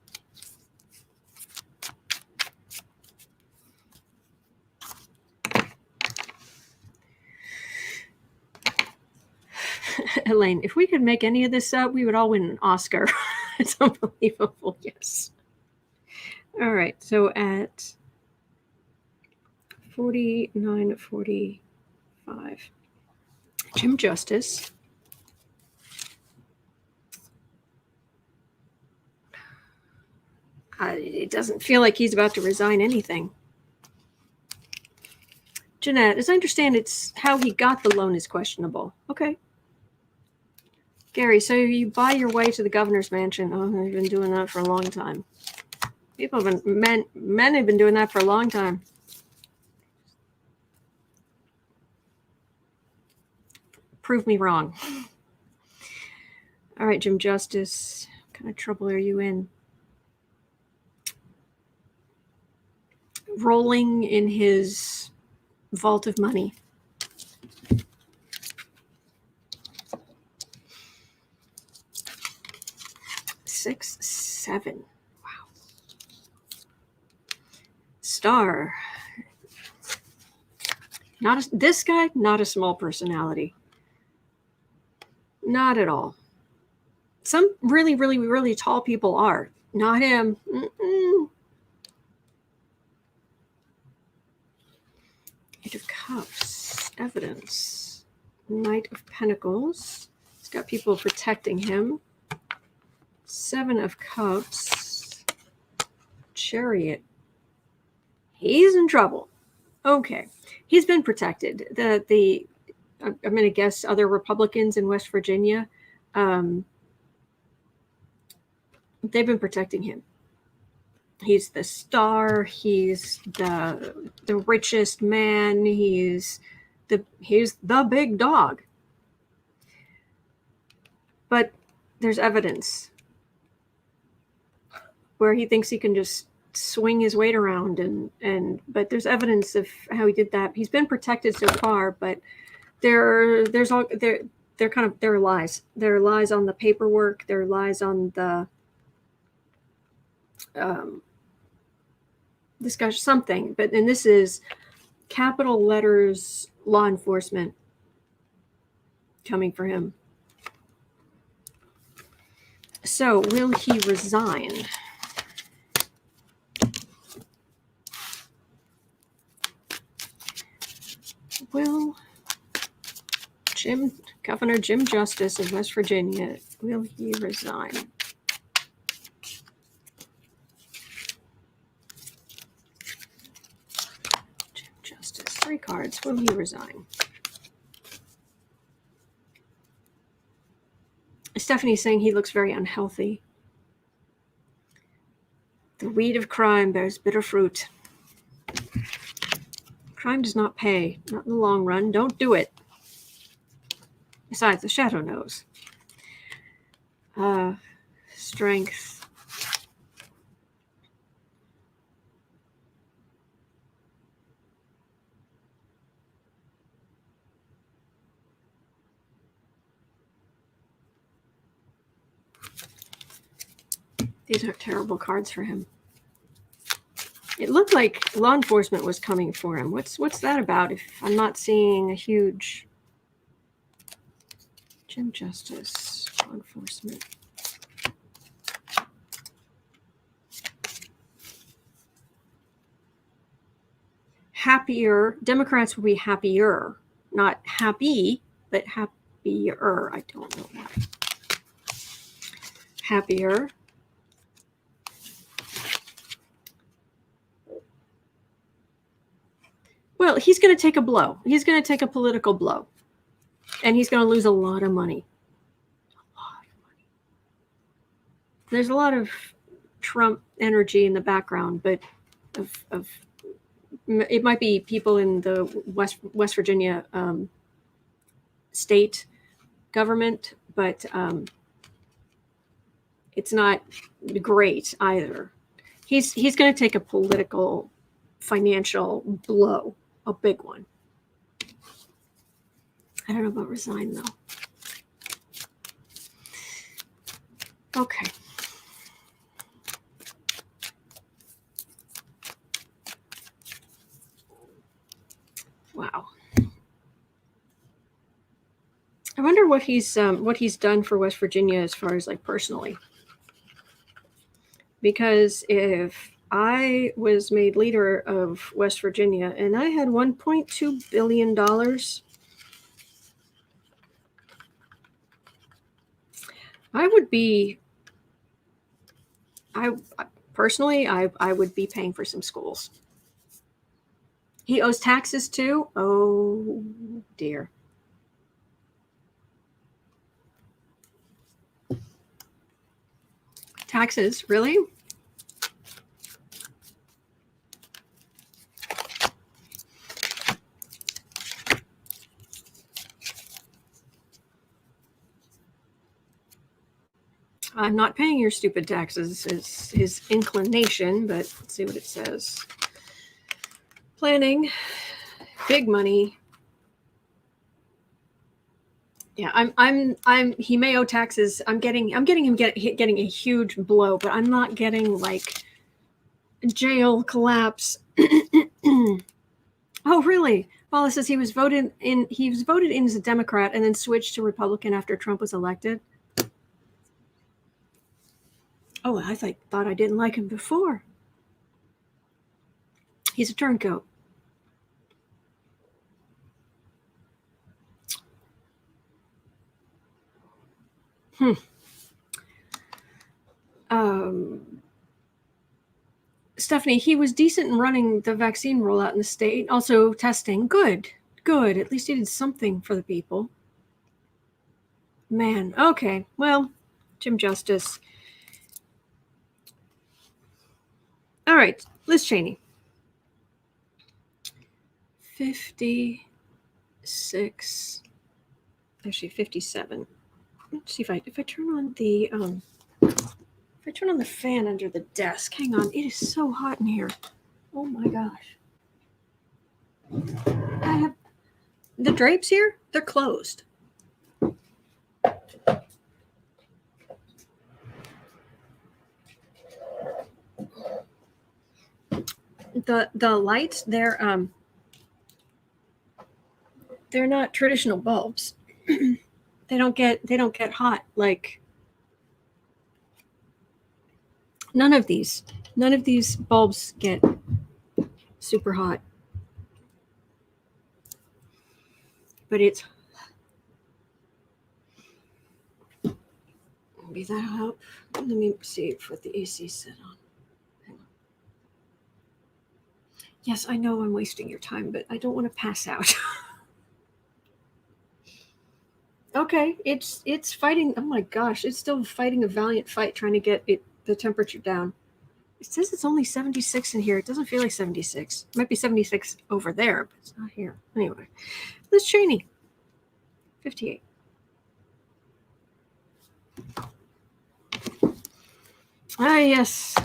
Elaine, if we could make any of this up, we would all win an Oscar. It's unbelievable. Yes. All right. So at 49:45, Jim Justice. It doesn't feel like he's about to resign anything. Jeanette, as I understand, it's how he got the loan is questionable. Okay. Gary, so you buy your way to the governor's mansion. Oh, they've been doing that for a long time. People have been, men have been doing that for a long time. Prove me wrong. All right, Jim Justice, what kind of trouble are you in? Rolling in his vault of money. Six, 7. Wow. Star. This guy, not a small personality. Not at all. Some really, really, really tall people are. Not him. Eight of Cups. Evidence. Knight of Pentacles. He's got people protecting him. 7 of Cups. Chariot. He's in trouble. Okay. He's been protected. I'm going to guess other Republicans in West Virginia, they've been protecting him. He's the star. He's the richest man. He's the big dog. But there's evidence where he thinks he can just swing his weight around but there's evidence of how he did that. He's been protected so far, but there are lies. There are lies on the paperwork. There are lies on the this guy's something. And this is capital letters law enforcement coming for him. So will he resign? Will Governor Jim Justice of West Virginia, will he resign? Jim Justice, 3 cards. Will he resign? Stephanie's saying he looks very unhealthy. The weed of crime bears bitter fruit. Crime does not pay, not in the long run. Don't do it. Besides, the shadow knows. Strength. These are terrible cards for him. It looked like law enforcement was coming for him. What's that about? If I'm not seeing a huge Jim Justice, law enforcement. Happier. Democrats will be happier. Not happy, but happier. I don't know why. Happier. Well, he's going to take a blow. He's going to take a political blow. And he's going to lose a lot of money. A lot of money. There's a lot of Trump energy in the background, but it might be people in the West Virginia state government, but it's not great either. He's going to take a political, financial blow. A big one. I don't know about resign, though. Okay. Wow. I wonder what he's done for West Virginia as far as like personally. Because if I was made leader of West Virginia and I had $1.2 billion. personally, I would be paying for some schools. He owes taxes too? Oh, dear. Taxes, really? I'm not paying your stupid taxes is his inclination, but let's see what it says. Planning, big money. Yeah, he may owe taxes. I'm getting him getting a huge blow, but I'm not getting like jail collapse. Oh, really? Well, it says he was voted in as a Democrat and then switched to Republican after Trump was elected. Oh, I thought I didn't like him before. He's a turncoat. Stephanie, he was decent in running the vaccine rollout in the state. Also testing. Good. At least he did something for the people. Man, okay. Well, Jim Justice. All right, Liz Cheney. 56. Actually, 57. Let's see if I turn on the fan under the desk. Hang on, it is so hot in here. Oh my gosh. I have the drapes here, they're closed. The lights, they're not traditional bulbs. They don't get hot like none of these bulbs get super hot. But it's maybe that'll help. Let me see what the AC is set on. Hang on. Yes, I know I'm wasting your time, but I don't want to pass out. Okay, it's fighting. Oh my gosh, it's still fighting a valiant fight trying to get the temperature down. It says it's only 76 in here. It doesn't feel like 76. It might be 76 over there, but it's not here. Anyway, Liz Cheney, 58. Ah, yes.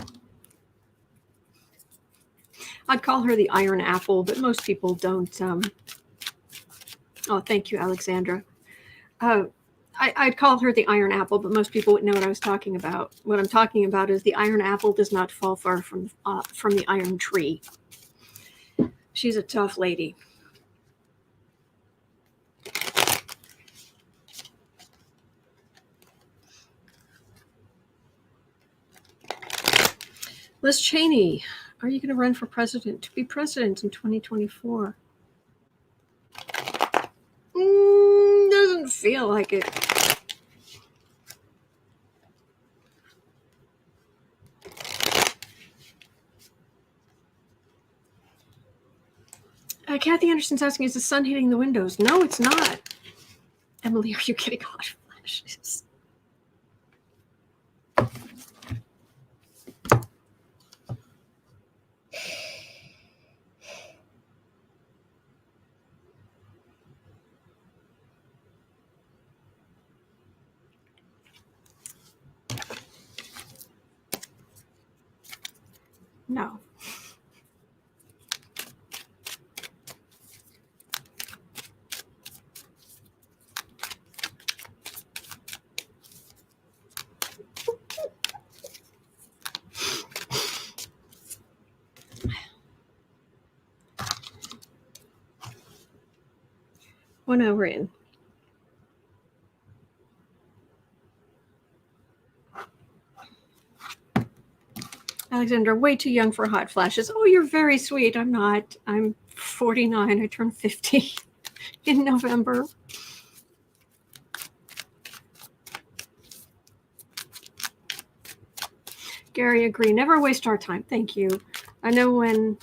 I'd call her the Iron Apple, but most people don't. Oh, thank you, Alexandra. I'd call her the Iron Apple, but most people wouldn't know what I was talking about. What I'm talking about is the Iron Apple does not fall far from the Iron Tree. She's a tough lady. Liz Cheney, are you going to run for president? To be president in 2024? Doesn't feel like it. Kathy Anderson's asking, is the sun hitting the windows? No, it's not. Emily, are you getting hot flashes? No. One hour in. Alexandra, way too young for hot flashes. Oh, you're very sweet. I'm not. I'm 49. I turned 50 in November. Gary, agree. Never waste our time. Thank you. I know when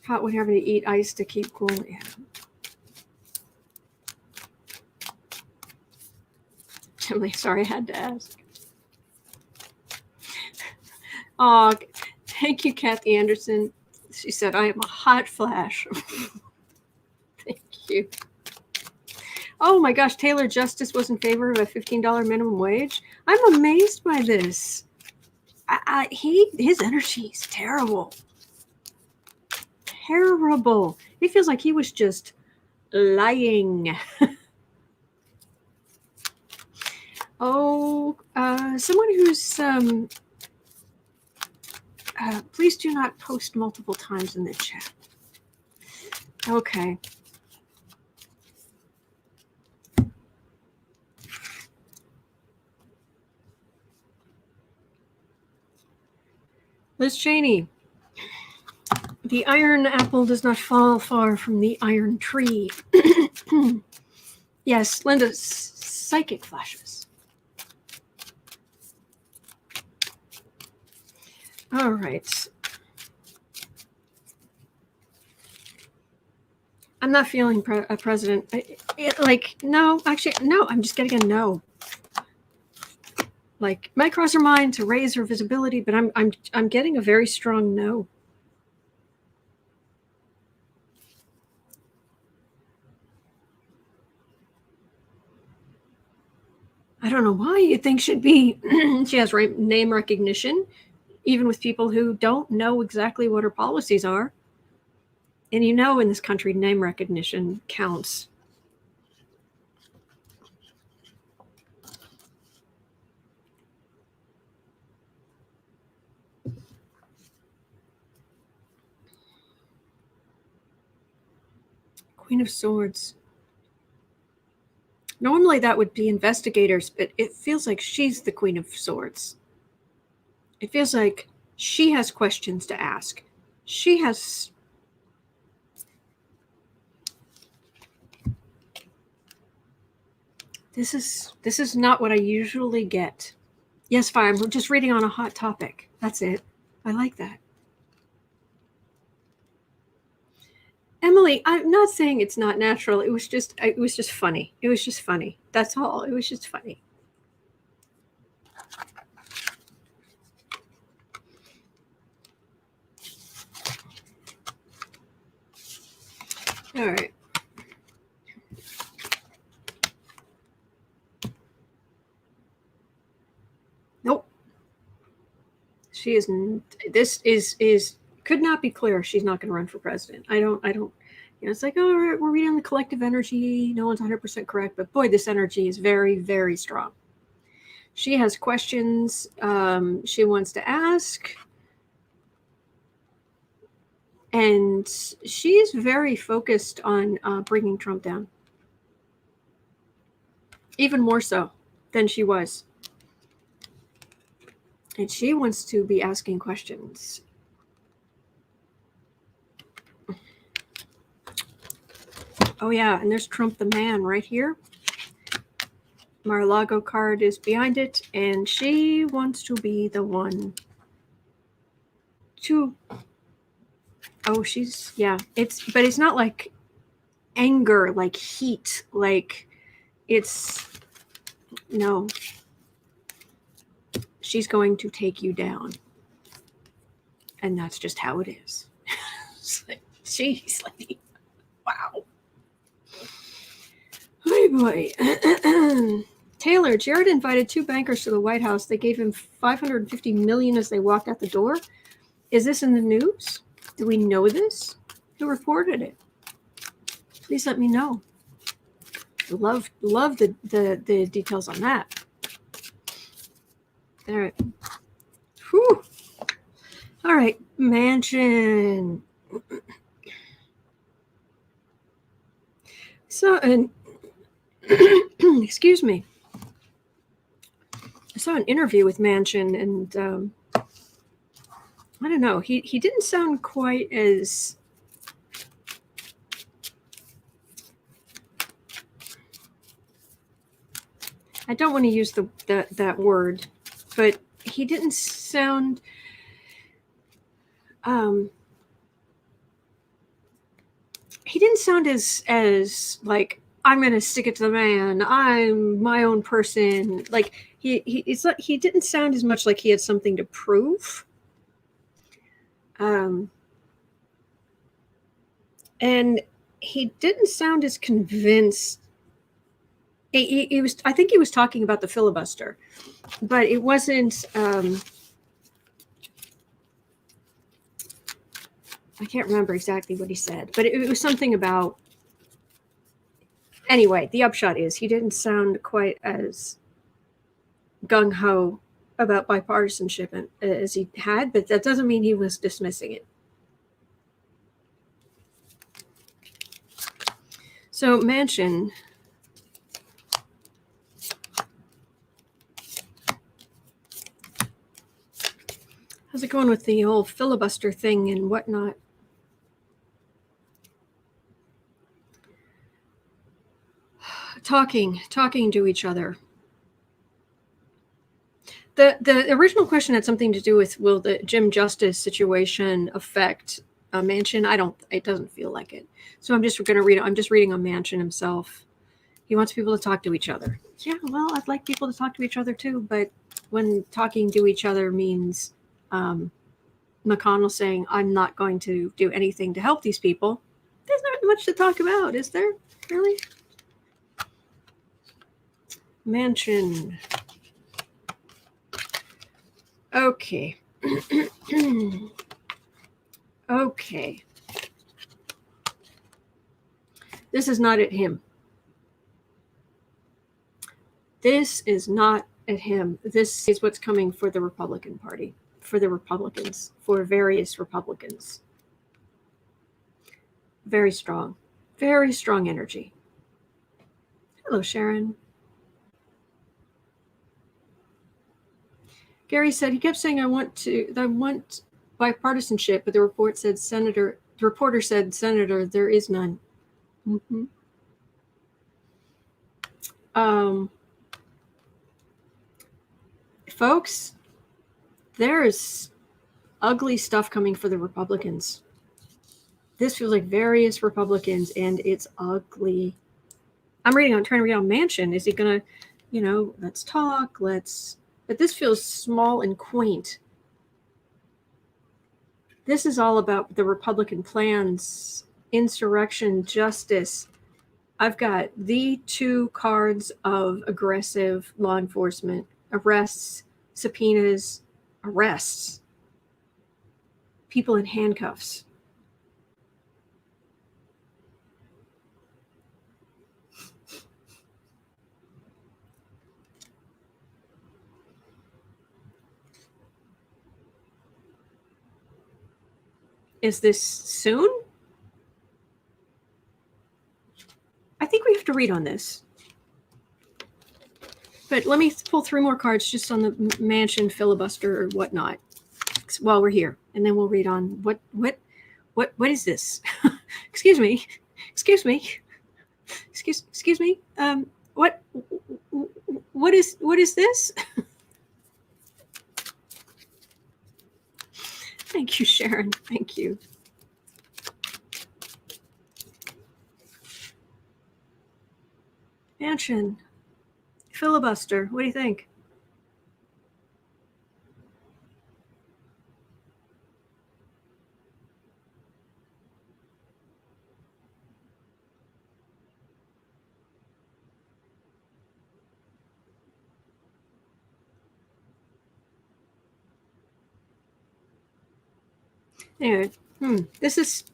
hot when having to eat ice to keep cool. Yeah. Emily, sorry, I had to ask. Oh, thank you, Kathy Anderson. She said, I am a hot flash. Thank you. Oh my gosh, Taylor Justice was in favor of a $15 minimum wage. I'm amazed by this. His energy is terrible. Terrible. It feels like he was just lying. Oh, someone who's please do not post multiple times in the chat. Okay. Liz Cheney. The iron apple does not fall far from the iron tree. Yes, Linda, psychic flashes. All right. I'm not feeling a president. No, actually, no, I'm just getting a no. Like, might cross her mind to raise her visibility, but I'm getting a very strong no. I don't know why you think she'd be. She has name recognition, even with people who don't know exactly what her policies are. And you know, in this country, name recognition counts. Queen of Swords. Normally that would be investigators, but it feels like she's the Queen of Swords. It feels like she has questions to ask. She has... This is not what I usually get. Yes, fine. We're just reading on a hot topic. That's it. I like that. Emily, I'm not saying it's not natural. It was just funny. It was just funny. That's all. It was just funny. All right. Nope. She isn't. This is could not be clearer. She's not going to run for president. I don't. You know, it's like, oh, we're reading the collective energy. No one's 100% correct, but boy, this energy is very, very strong. She has questions she wants to ask. And she's very focused on bringing Trump down. Even more so than she was. And she wants to be asking questions. Oh, yeah, and there's Trump the man right here. Mar-a-Lago card is behind it, and she wants to be the one to... Oh, she's... Yeah, but it's not like anger, like heat, like it's... No. She's going to take you down. And that's just how it is. She's like, wow. Hey boy. Taylor, Jared invited 2 bankers to the White House. They gave him $550 million as they walked out the door. Is this in the news? Do we know this? Who reported it? Please let me know. Love the details on that. All right. Whew. All right, Manchin. So, and excuse me. I saw an interview with Manchin, and I don't know. He didn't sound quite as... I don't want to use that word, but he didn't sound as like, I'm going to stick it to the man, I'm my own person. Like it's like he didn't sound as much like he had something to prove. And he didn't sound as convinced. He was, I think he was talking about the filibuster, but it wasn't, I can't remember exactly what he said, but it was something about, anyway, the upshot is he didn't sound quite as gung-ho about bipartisanship as he had, but that doesn't mean he was dismissing it. So Manchin, how's it going with the whole filibuster thing and whatnot? Talking to each other. The original question had something to do with, will the Jim Justice situation affect Manchin? It doesn't feel like it. So I'm just reading on Manchin himself. He wants people to talk to each other. Yeah, well, I'd like people to talk to each other too, but when talking to each other means McConnell saying, I'm not going to do anything to help these people, there's not much to talk about, is there? Really? Manchin. Okay. Okay. This is not at him. This is not at him. This is what's coming for the Republican Party, for the Republicans, for various Republicans. Very strong energy. Hello, Sharon. Gary said he kept saying, I want bipartisanship, but the reporter said, Senator, there is none. Mm-hmm. Folks, there's ugly stuff coming for the Republicans. This feels like various Republicans, and it's ugly. I'm trying to read on Manchin. Is he gonna, let's talk, but this feels small and quaint. This is all about the Republican plans, insurrection, justice. I've got the two cards of aggressive law enforcement, arrests, subpoenas, arrests, people in handcuffs. Is this soon? I think we have to read on this. But let me pull 3 more cards just on the Manchin filibuster or whatnot while we're here, and then we'll read on what is this? Excuse me. Excuse me. What is this? Thank you, Sharon. Thank you. Manchin, filibuster. What do you think? Anyway, this is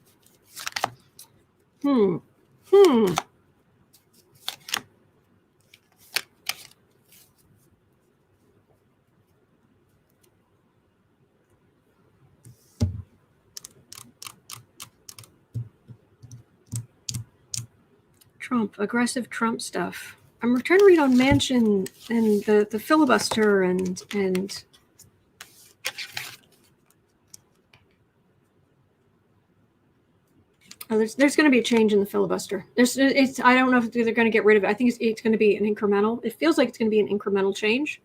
aggressive Trump stuff. I'm trying to read on Manchin and the filibuster and there's going to be a change in the filibuster. I don't know if they're going to get rid of it. I think it's going to be an incremental. It feels like it's going to be an incremental change.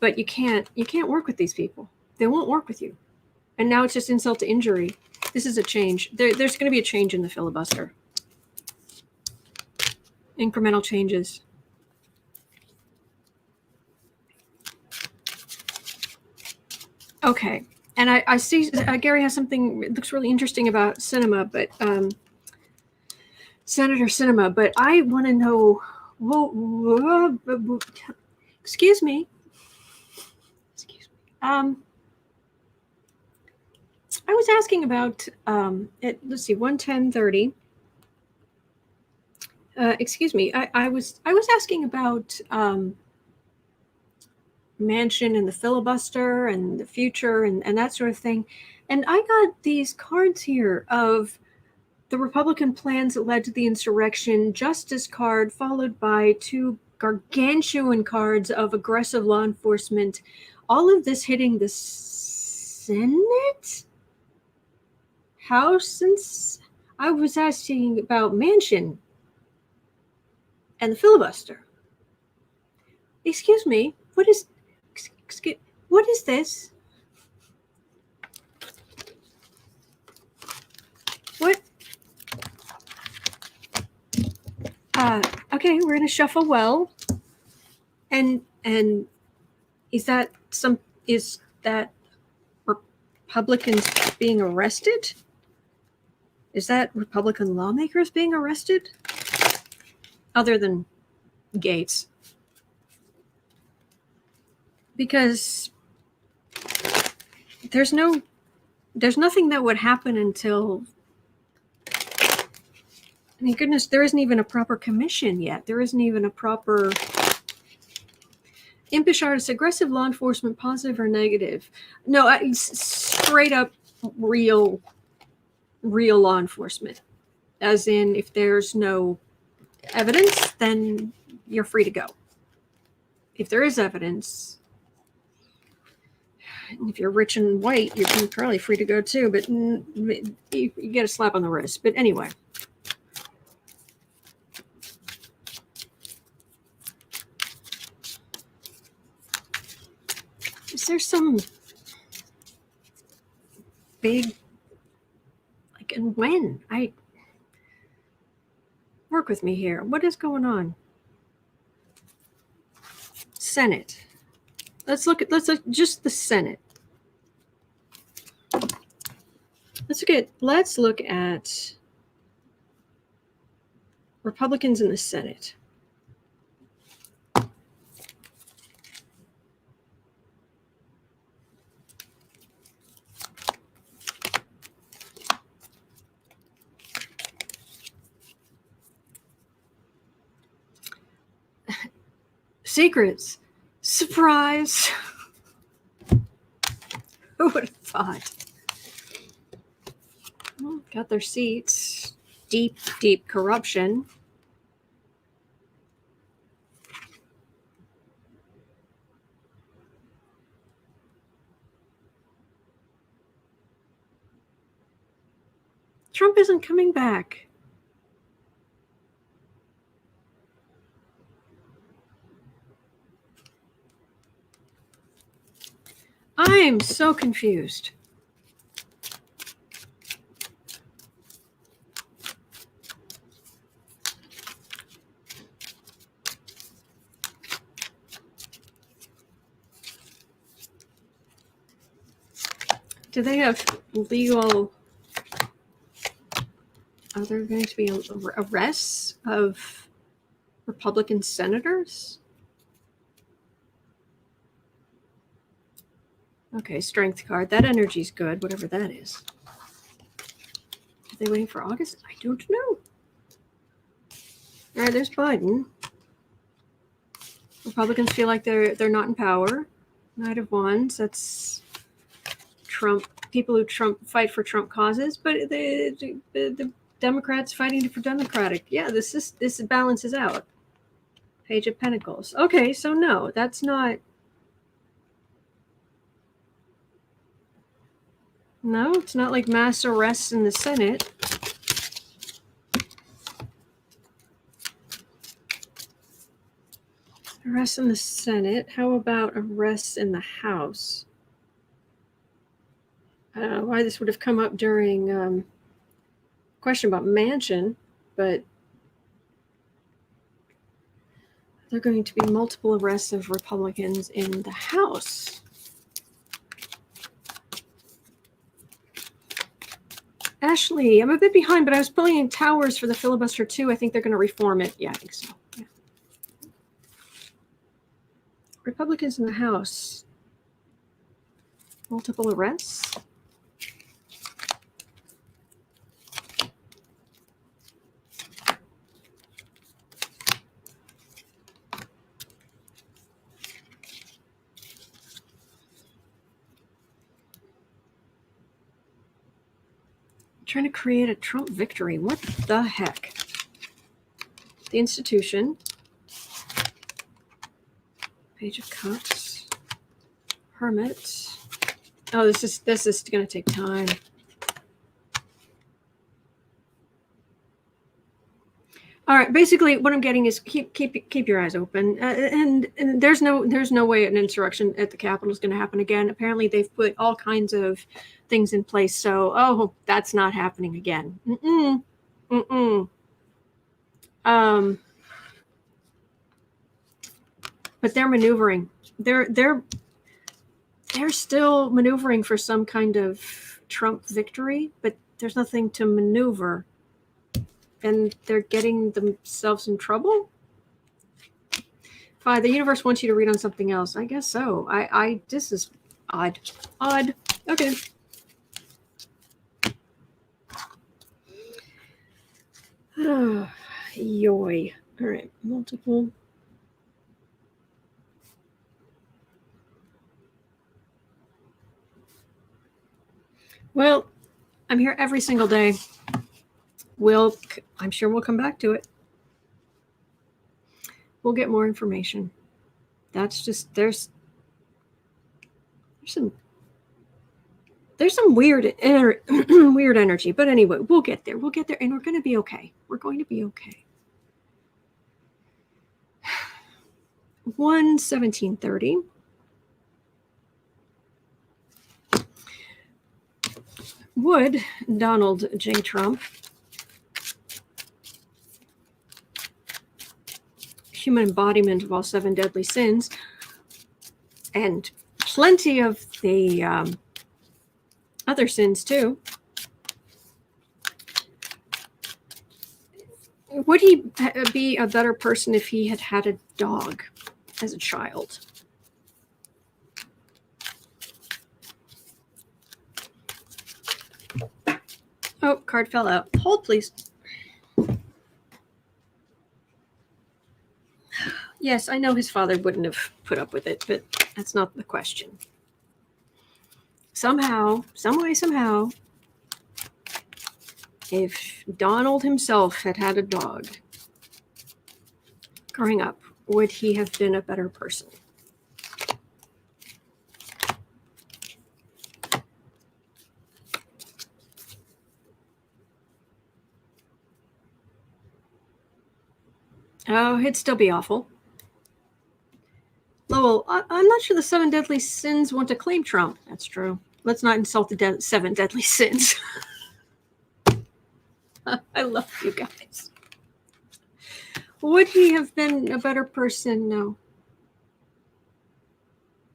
but you can't work with these people. They won't work with you. And now it's just insult to injury. This is a change. There's going to be a change in the filibuster. Incremental changes. Okay. And I see Gary has something, it looks really interesting about Sinema, but Senator Sinema, but I want to know, excuse me. I was asking about, let's see, 110:30. Excuse me. I was asking about Manchin and the filibuster and the future and that sort of thing. And I got these cards here of the Republican plans that led to the insurrection, justice card, followed by 2 gargantuan cards of aggressive law enforcement. All of this hitting the Senate? House? Since I was asking about Manchin and the filibuster. Excuse me, what is this? What? Okay, we're gonna shuffle well. And is that Republicans being arrested? Is that Republican lawmakers being arrested? Other than Gaetz. Because there's nothing that would happen until, I mean, goodness, there isn't even a proper commission yet. There isn't even a proper impish artists, aggressive law enforcement, positive or negative. No, straight up real law enforcement. As in, if there's no evidence, then you're free to go. If there is evidence, if you're rich and white, you're probably free to go too, but you get a slap on the wrist. But anyway. Is there some big, like, and when? Work with me here. What is going on? Senate. Let's look just the Senate. Let's look at Republicans in the Senate. Secrets. Surprise. Who would have thought? Well, got their seats. Deep corruption. Trump isn't coming back. I'm so confused. Do they have legal? Are there going to be arrests of Republican senators? Okay, strength card. That energy's good, whatever that is. Are they waiting for August? I don't know. All right, there's Biden. Republicans feel like they're not in power. Knight of Wands. That's Trump. People who fight for Trump causes, but the Democrats fighting for Democratic. Yeah, this balances out. Page of Pentacles. Okay, so no, that's not. No, it's not like mass arrests in the Senate. All Arrests in the Senate. How about arrests in the House? I don't know why this would have come up during question about Manchin, but there are going to be multiple arrests of Republicans in the House. Ashley, I'm a bit behind, but I was pulling in towers for the filibuster too. I think they're going to reform it. Yeah, I think so. Yeah. Republicans in the House. Multiple arrests. Trying to create a Trump victory. What the heck? The institution. Page of Cups. Hermit. Oh, this is going to take time. All right. Basically, what I'm getting is keep your eyes open, and there's no way an insurrection at the Capitol is going to happen again. Apparently, they've put all kinds of things in place, so that's not happening again. But they're maneuvering. They're still maneuvering for some kind of Trump victory, but there's nothing to maneuver. And they're getting themselves in trouble? Fine, the universe wants you to read on something else. I guess so. This is odd. Okay. Yoy. All right, multiple. Well, I'm here every single day. I'm sure we'll come back to it. We'll get more information. That's just there's some weird weird energy, but anyway, we'll get there, and we're going to be okay. 1/17/30. Would Donald J. Trump, human embodiment of all 7 deadly sins, and plenty of the other sins too, would he be a better person if he had a dog as a child? Oh, card fell out. Hold, please. Yes, I know his father wouldn't have put up with it, but that's not the question. Somehow, if Donald himself had a dog growing up, would he have been a better person? Oh, it'd still be awful. Lowell, I'm not sure the 7 deadly sins want to claim Trump. That's true. Let's not insult the 7 deadly sins. I love you guys. Would he have been a better person?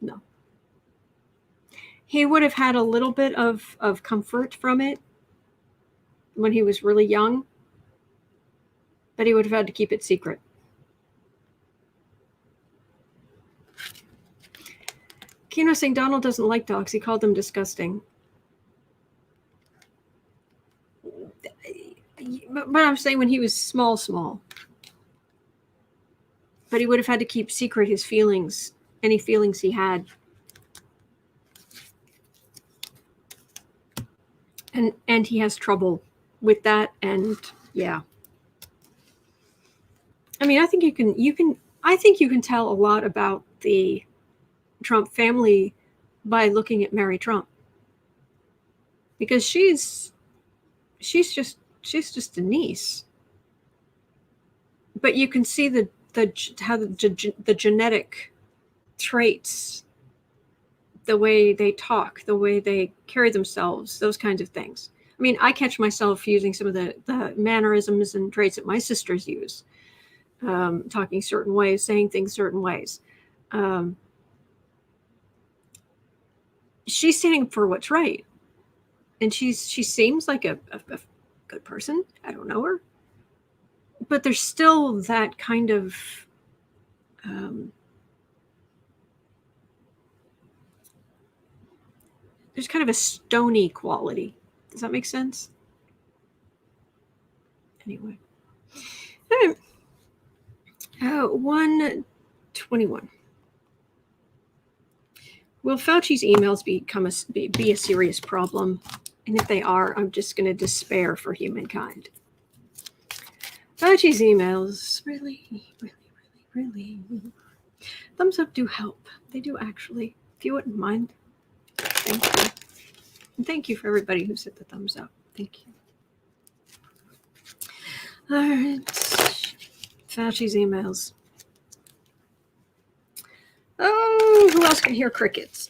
No. He would have had a little bit of comfort from it when he was really young, but he would have had to keep it secret. Kino saying Donald doesn't like dogs. He called them disgusting. But I'm saying when he was small. But he would have had to keep secret his feelings, any feelings he had. And he has trouble with that, and yeah. I mean, I think you can tell a lot about the Trump family by looking at Mary Trump, because she's just a niece, but you can see the the genetic traits, the way they talk, the way they carry themselves, those kinds of things. I mean, I catch myself using some of the mannerisms and traits that my sisters use, talking certain ways, saying things certain ways. She's standing for what's right, and she seems like a good person. I don't know her, but there's still that kind of there's kind of a stony quality. Does that make sense? Anyway. 121. Will Fauci's emails be a serious problem? And if they are, I'm just going to despair for humankind. Fauci's emails, really. Thumbs up do help. They do actually. If you wouldn't mind. Thank you. And thank you for everybody who set the thumbs up. Thank you. All right. Fauci's emails. Oh, who else can hear crickets?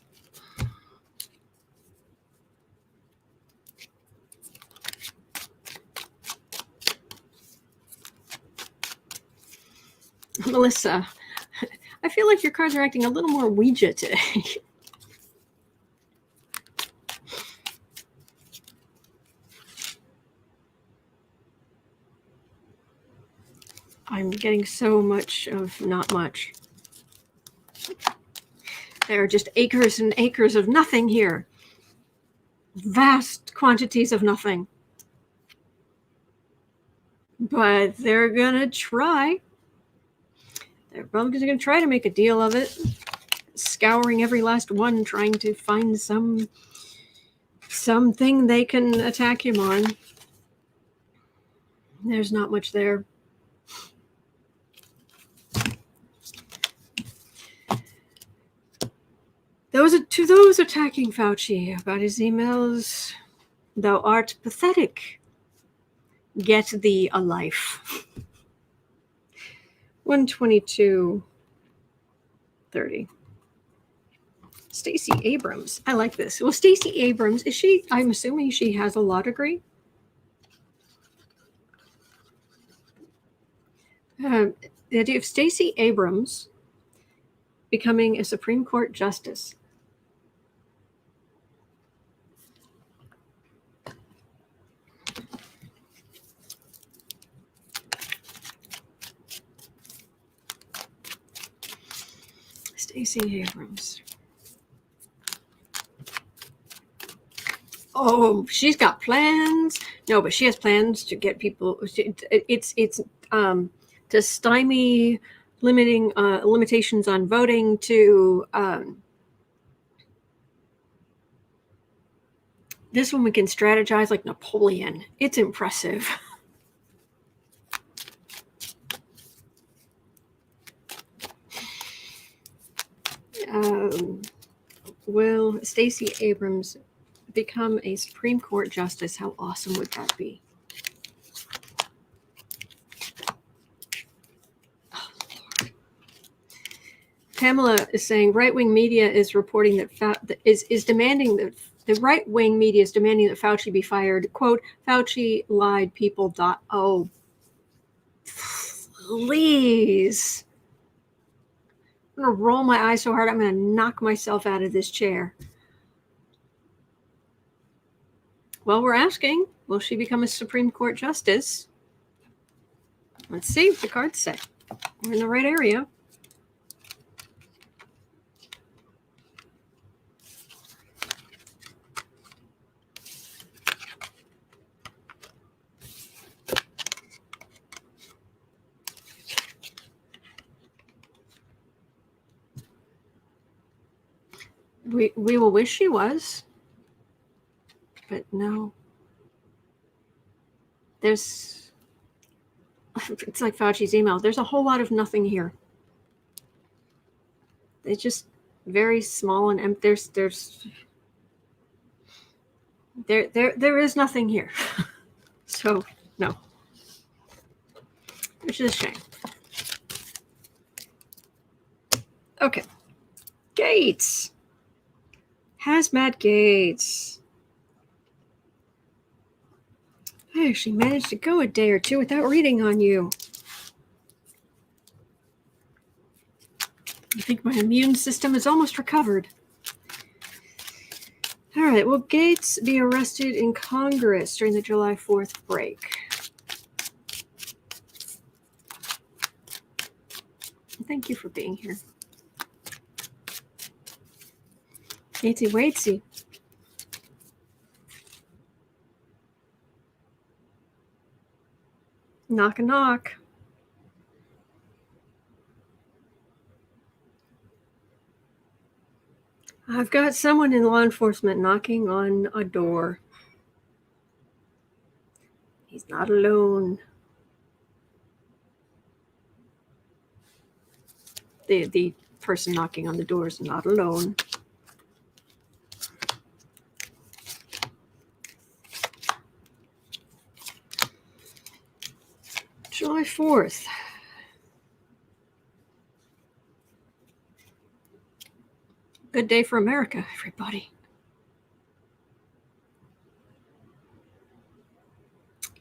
Melissa, I feel like your cards are acting a little more Ouija today. I'm getting so much of not much. There are just acres and acres of nothing here. Vast quantities of nothing. But they're going to try. The Republicans are going to try to make a deal of it. Scouring every last one, trying to find something they can attack him on. There's not much there. To those attacking Fauci about his emails, thou art pathetic. Get thee a life. 122:30. Stacy Abrams. I like this. Well, Stacy Abrams, I'm assuming she has a law degree. The idea of Stacy Abrams becoming a Supreme Court justice. Stacey Abrams. Oh, she's got plans. No, but she has plans to get people. It's to stymie limitations on voting, to this woman can strategize like Napoleon. It's impressive. Will Stacey Abrams become a Supreme Court justice? How awesome would that be? Oh, Lord. Pamela is saying right-wing media is reporting that is demanding that the right-wing media is demanding that Fauci be fired. Quote, Fauci lied, people. Oh, please. I'm going to roll my eyes so hard I'm going to knock myself out of this chair. Well, we're asking, will she become a Supreme Court justice? Let's see what the cards say. We're in the right area. We will wish she was, but no. It's like Fauci's email. There's a whole lot of nothing here. It's just very small and empty. There is nothing here. So no, which is a shame. Okay. Gaetz. Haz-Matt Gaetz. I actually managed to go a day or two without reading on you. I think my immune system is almost recovered. All right, will Gaetz be arrested in Congress during the July 4th break? Thank you for being here. Gatesy waitsy. Knock a knock. I've got someone in law enforcement knocking on a door. He's not alone. The person knocking on the door is not alone. July 4th. Good day for America, everybody.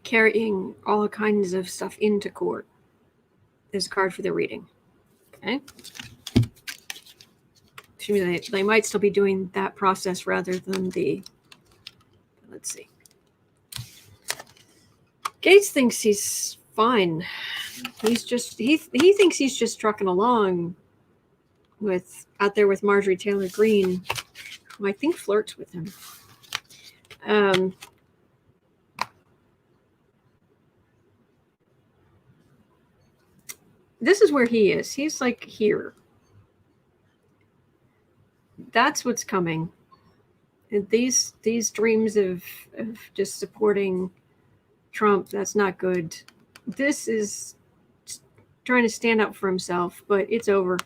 Carrying all kinds of stuff into court is a card for the reading. Okay. They might still be doing that process rather than the, let's see. Gaetz thinks he's fine. He's just, he thinks he's just trucking along with, out there with Marjorie Taylor Greene, who I think flirts with him. This is where he is. He's like here. That's what's coming. And these dreams of just supporting Trump, that's not good. This is trying to stand up for himself, but it's over.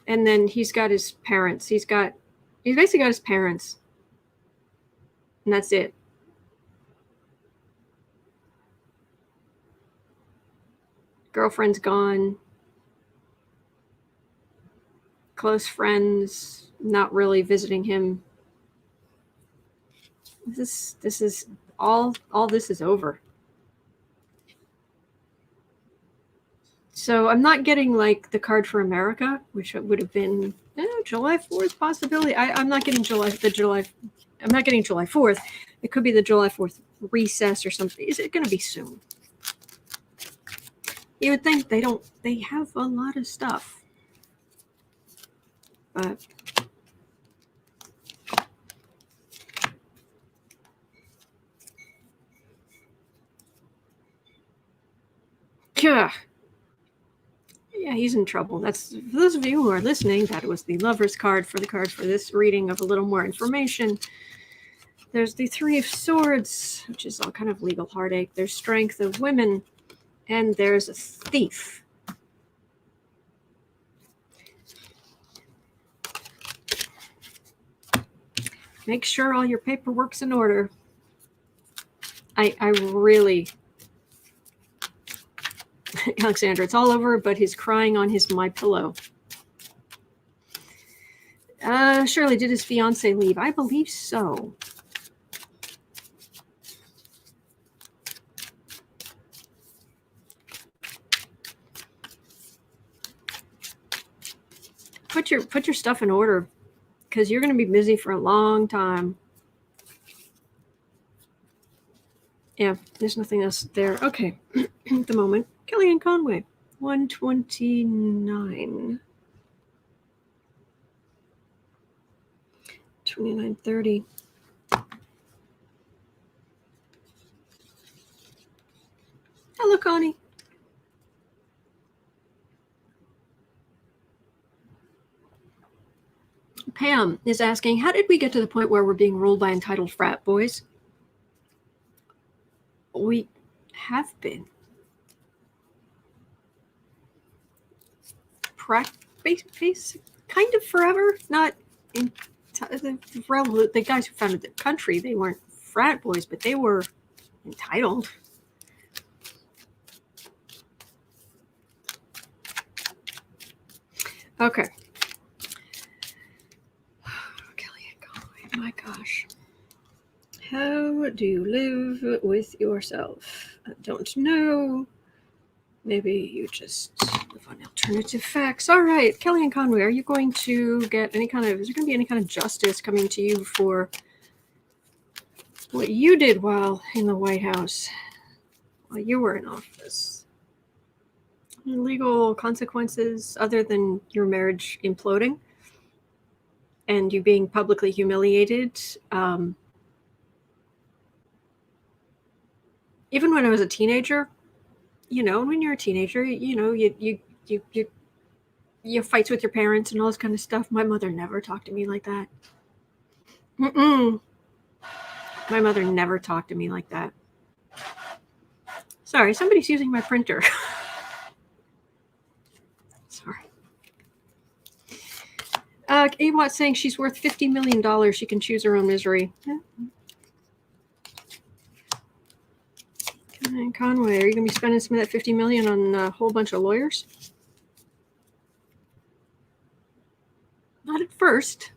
And then he's got his parents. He's basically got his parents. And that's it. Girlfriend's gone. Close friends not really visiting him. This is all this is over. So I'm not getting like the card for America, which would have been July 4th possibility. I'm not getting July 4th. It could be the July 4th recess or something. Is it going to be soon? You would think they have a lot of stuff. But yeah, he's in trouble. That's, for those of you who are listening, that was the Lover's card for this reading of a little more information. There's the Three of Swords, which is all kind of legal heartache. There's Strength of Women, and there's a Thief. Make sure all your paperwork's in order. I really... Alexandra, it's all over, but he's crying on his My Pillow. Shirley, did his fiance leave? I believe so. Put your stuff in order, because you're going to be busy for a long time. Yeah, there's nothing else there. Okay, at the moment. Kellyanne Conway, 129. 2930. Hello, Connie. Pam is asking, how did we get to the point where we're being ruled by entitled frat boys? We have been. Kind of forever. Not in the guys who founded the country, they weren't frat boys, but they were entitled. Okay. Kellyanne Conway, my gosh. How do you live with yourself? I don't know. Maybe you just live on alternative facts. All right, Kellyanne Conway, are you going to get any kind of, is there going to be any kind of justice coming to you for what you did while in the White House, while you were in office? Legal consequences other than your marriage imploding and you being publicly humiliated? Even when I was a teenager, when you're a teenager, you fights with your parents and all this kind of stuff. My mother never talked to me like that. My mother never talked to me like that. Sorry, somebody's using my printer. Sorry. Awat's saying she's worth $50 million. She can choose her own misery. Yeah. Conway, are you going to be spending some of that $50 million on a whole bunch of lawyers? Not at first.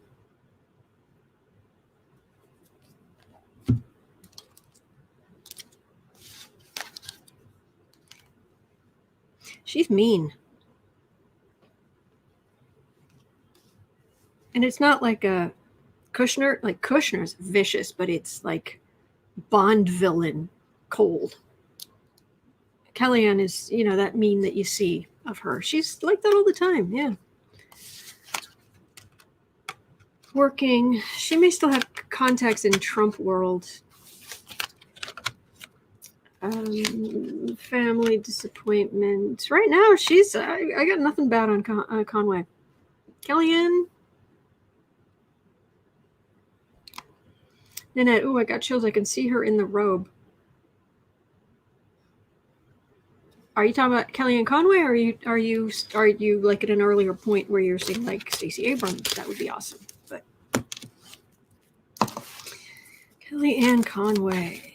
She's mean. And it's not like a Kushner. Like Kushner's vicious, but it's like Bond villain cold. Kellyanne is, that mean that you see of her. She's like that all the time. Yeah. Working. She may still have contacts in Trump world. Family disappointment. Right now, she's. I got nothing bad on Conway. Kellyanne. Nanette. Ooh, I got chills. I can see her in the robe. Are you talking about Kellyanne Conway, or are you like at an earlier point where you're seeing like Stacey Abrams? That would be awesome. But Kellyanne Conway,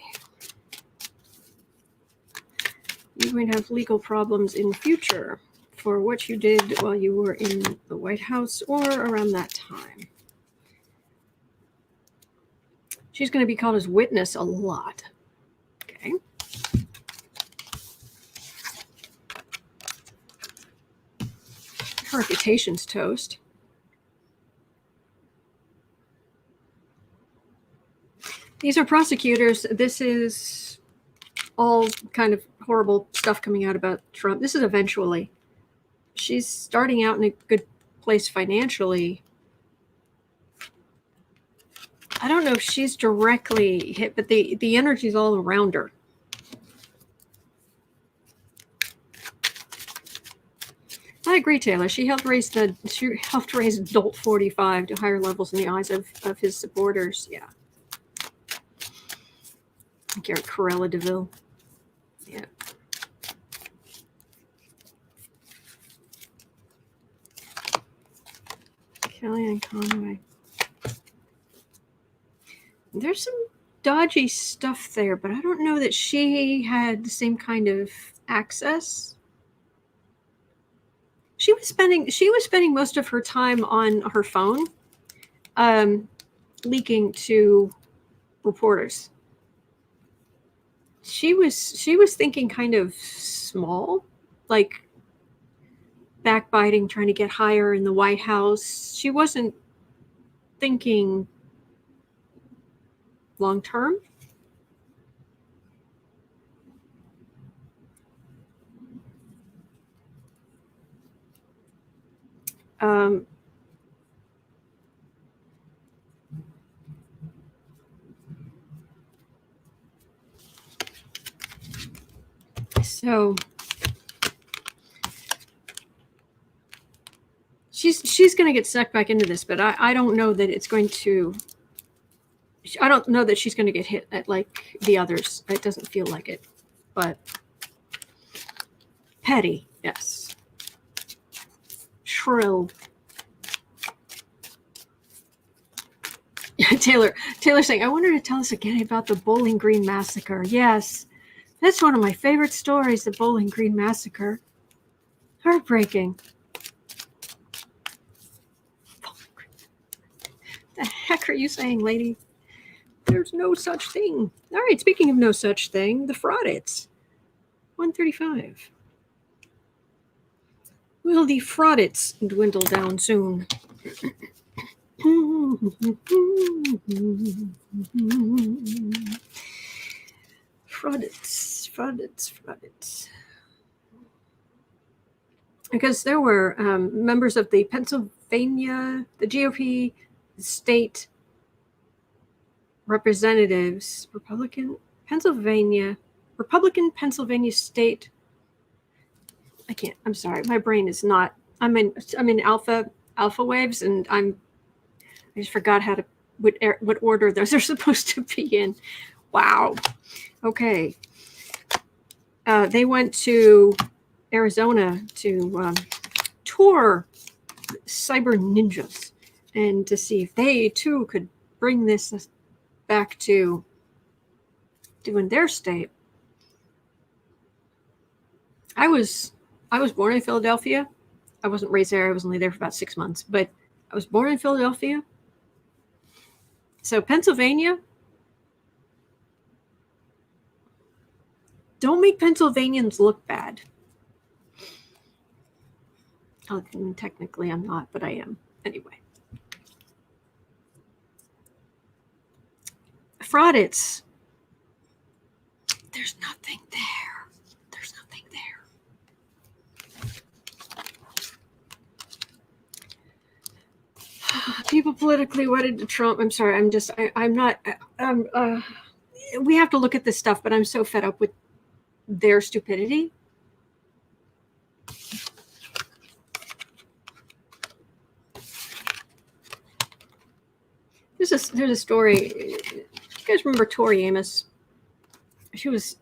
you're going to have legal problems in the future for what you did while you were in the White House or around that time. She's going to be called as witness a lot. Okay. Her reputation's toast. These are prosecutors. This is all kind of horrible stuff coming out about Trump. This is eventually. She's starting out in a good place financially. I don't know if she's directly hit, but the energy's all around her. I agree, Taylor. She helped raise Dolt 45 to higher levels in the eyes of his supporters. Yeah. Garrett Corella DeVille. Yeah. Kellyanne Conway. There's some dodgy stuff there, but I don't know that she had the same kind of access. She was spending most of her time on her phone, leaking to reporters. She was thinking kind of small, like backbiting, trying to get higher in the White House. She wasn't thinking long term. So she's going to get sucked back into this, but I don't know that it's going to. I don't know that she's going to get hit at like the others. It doesn't feel like it, but petty, yes. Shrill. Taylor saying, I want her to tell us again about the Bowling Green Massacre. Yes, that's one of my favorite stories, the Bowling Green Massacre. Heartbreaking. The heck are you saying, lady? There's no such thing. All right, speaking of no such thing, the fraudits. 135. Will the fraudits dwindle down soon? Fraudits. Because there were members of the GOP state representatives, Republican Pennsylvania state. I'm sorry, my brain is not. I'm in alpha waves, and I just forgot what order those are supposed to be in. Wow. Okay. They went to Arizona to tour cyber ninjas and to see if they too could bring this back to doing their state. I was born in Philadelphia. I wasn't raised there. I was only there for about 6 months, but I was born in Philadelphia. So Pennsylvania, don't make Pennsylvanians look bad. I mean, technically I'm not, but I am. Anyway. Fraudits. There's nothing there. There's nothing there. People politically wedded to Trump. I'm sorry. I'm not. We have to look at this stuff, but I'm so fed up with their stupidity. There's a story. Do you guys remember Tori Amos? She was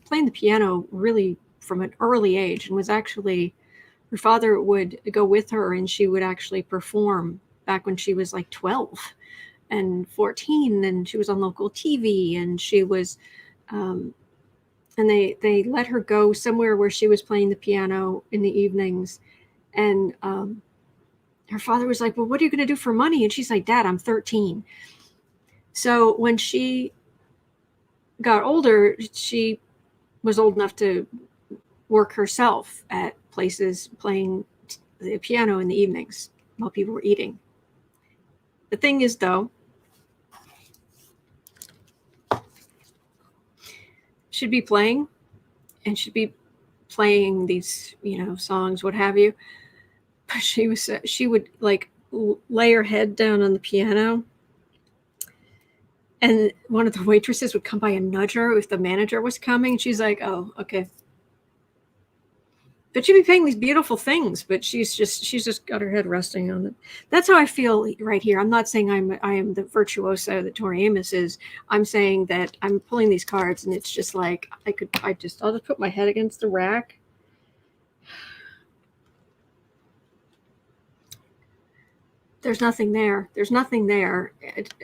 playing the piano really from an early age, and was actually, her father would go with her, and she would actually perform back when she was like 12 and 14, and she was on local TV, and she was, and they let her go somewhere where she was playing the piano in the evenings, and her father was like, well, what are you going to do for money? And she's like, Dad, I'm 13. So when she got older, she was old enough to work herself at places playing the piano in the evenings while people were eating. The thing is, though, should be playing these, songs, what have you. But she would like lay her head down on the piano, and one of the waitresses would come by and nudge her if the manager was coming. She's like, oh, okay. But she'd be playing these beautiful things, but she's just got her head resting on it. That's how I feel right here. I'm not saying I am the virtuoso that Tori Amos is. I'm saying that I'm pulling these cards, and it's just like I'll just put my head against the rack. There's nothing there.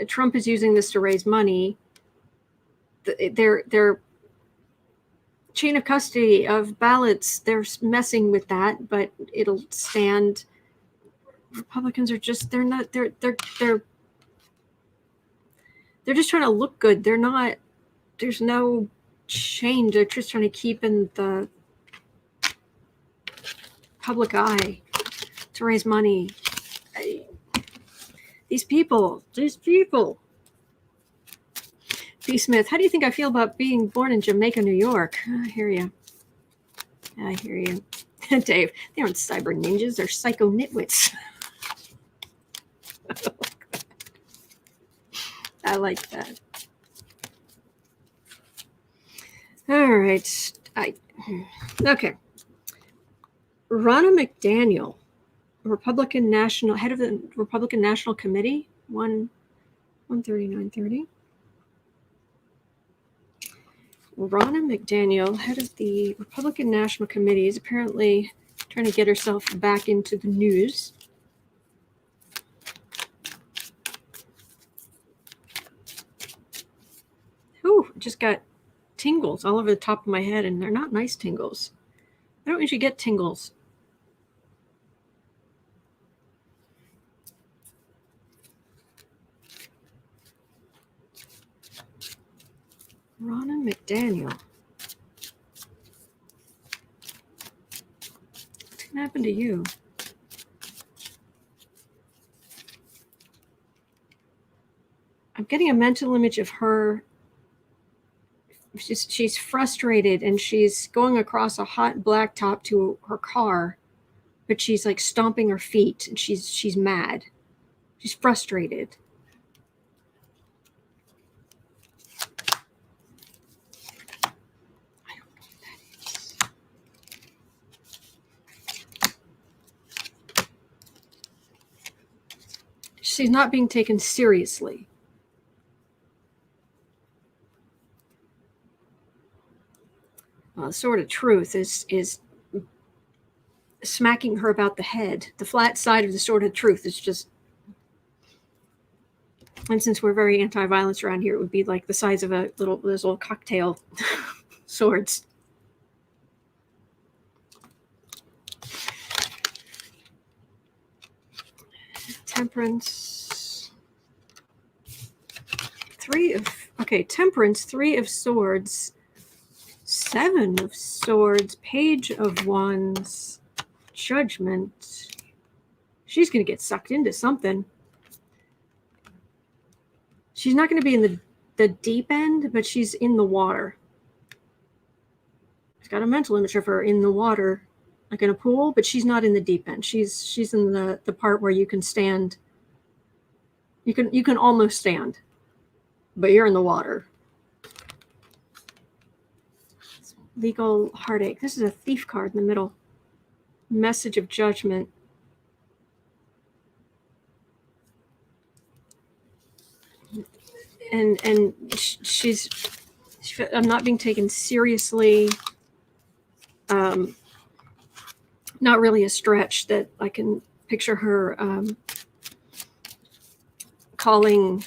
Trump is using this to raise money. Their chain of custody of ballots, they're messing with that, but it'll stand. Republicans are just, they're just trying to look good. They're not, there's no change. They're just trying to keep in the public eye to raise money. These people. B. Smith, how do you think I feel about being born in Jamaica, New York? I hear you. Dave, they aren't cyber ninjas. They're psycho nitwits. I like that. All right. Okay. Ronna McDaniel, head of the Republican National Committee, 13930. Ronna McDaniel, head of the Republican National Committee, is apparently trying to get herself back into the news. Ooh, just got tingles all over the top of my head, and they're not nice tingles. I don't usually get tingles. Ronna McDaniel. What's going to happen to you? I'm getting a mental image of her. She's frustrated and she's going across a hot blacktop to her car, but she's like stomping her feet and she's mad. She's frustrated. I don't know what that is. She's not being taken seriously. The sword of truth is smacking her about the head. The flat side of the sword of truth is just, and since we're very anti-violence around here, it would be like the size of those little cocktail swords. Temperance. Temperance, 3 of swords, 7 of swords, page of wands, judgment. She's going to get sucked into something. She's not going to be in the deep end, but she's in the water. I've got a mental image of her in the water, like in a pool, but she's not in the deep end. She's in the part where you can stand. You can almost stand, but you're in the water. Legal heartache. This is a thief card in the middle. Message of judgment. And I'm not being taken seriously. Not really a stretch that I can picture her calling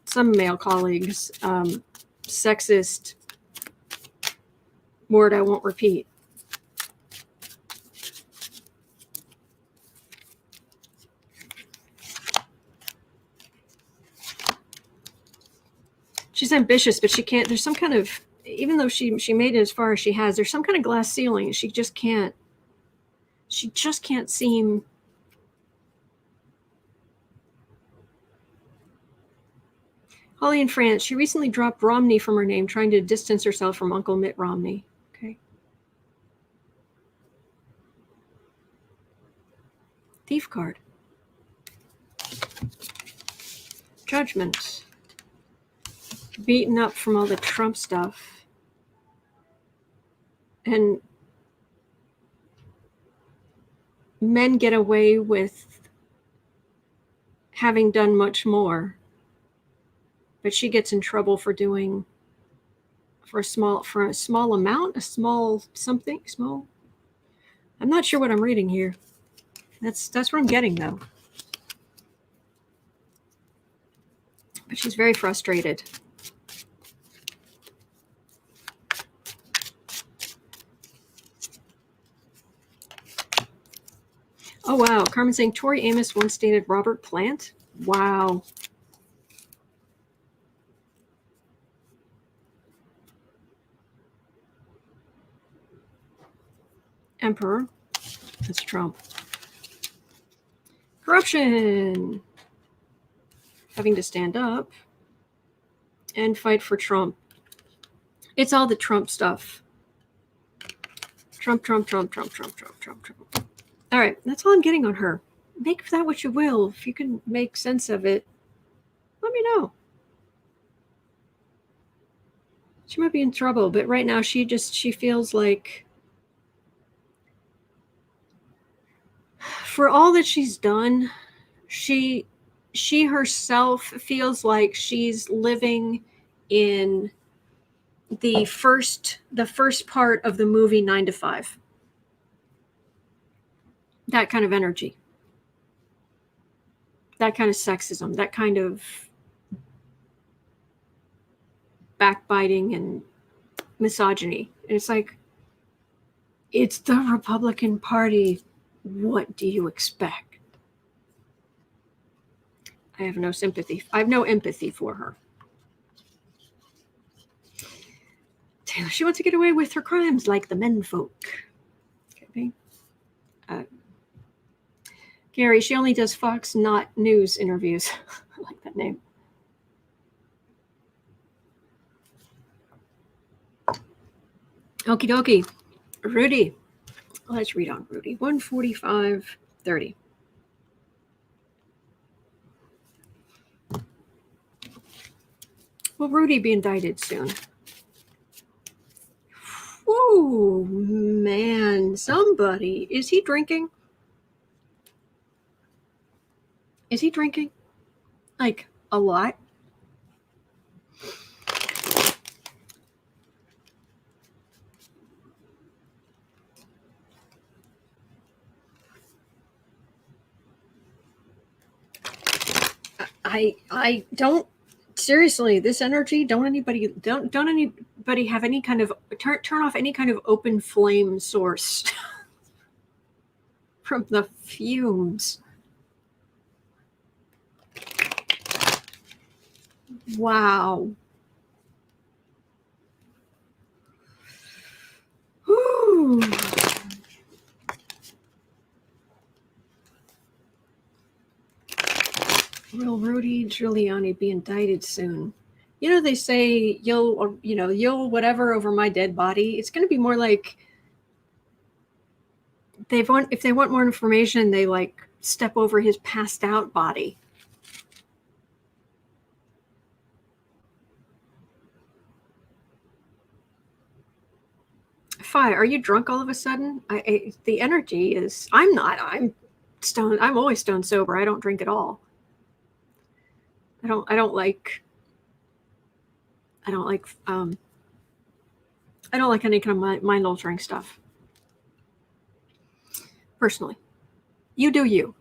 some male colleagues, sexist. Word I won't repeat. She's ambitious, but she can't. There's some kind of, even though she made it as far as she has, there's some kind of glass ceiling. She just can't seem. Holly in France. She recently dropped Romney from her name, trying to distance herself from Uncle Mitt Romney. Okay. Thief card. Judgment. Beaten up from all the Trump stuff. And men get away with having done much more. But she gets in trouble for doing for a small amount, a small something, small. I'm not sure what I'm reading here. That's what I'm getting though. But she's very frustrated. Oh wow, Carmen saying Tori Amos once dated Robert Plant. Wow. Emperor. That's Trump. Corruption. Having to stand up and fight for Trump. It's all the Trump stuff. Trump. All right, that's all I'm getting on her. Make of that what you will. If you can make sense of it, let me know. She might be in trouble, but right now she feels like, for all that she's done, she herself feels like she's living in the first part of the movie 9 to 5. That kind of energy. That kind of sexism, that kind of backbiting and misogyny. And it's like, it's the Republican Party. What do you expect? I have no sympathy. I have no empathy for her. She wants to get away with her crimes like the men folk. Okay. Gary, she only does Fox Not News interviews. I like that name. Okie dokie. Rudy. Let's read on Rudy. 145:30. Will Rudy be indicted soon? Oh, man. Somebody. Is he drinking? Is he drinking? Like, a lot? I don't, seriously, this energy, don't anybody have any kind of turn off any kind of open flame source from the fumes. Wow. Whew. Will Rudy Giuliani be indicted soon? You know, they say you'll whatever over my dead body. It's going to be more like if they want more information, they like step over his passed out body. Fi, are you drunk all of a sudden? The energy is. I'm not. I'm stoned. I'm always stone sober. I don't drink at all. I don't like any kind of mind altering stuff. Personally, you do you,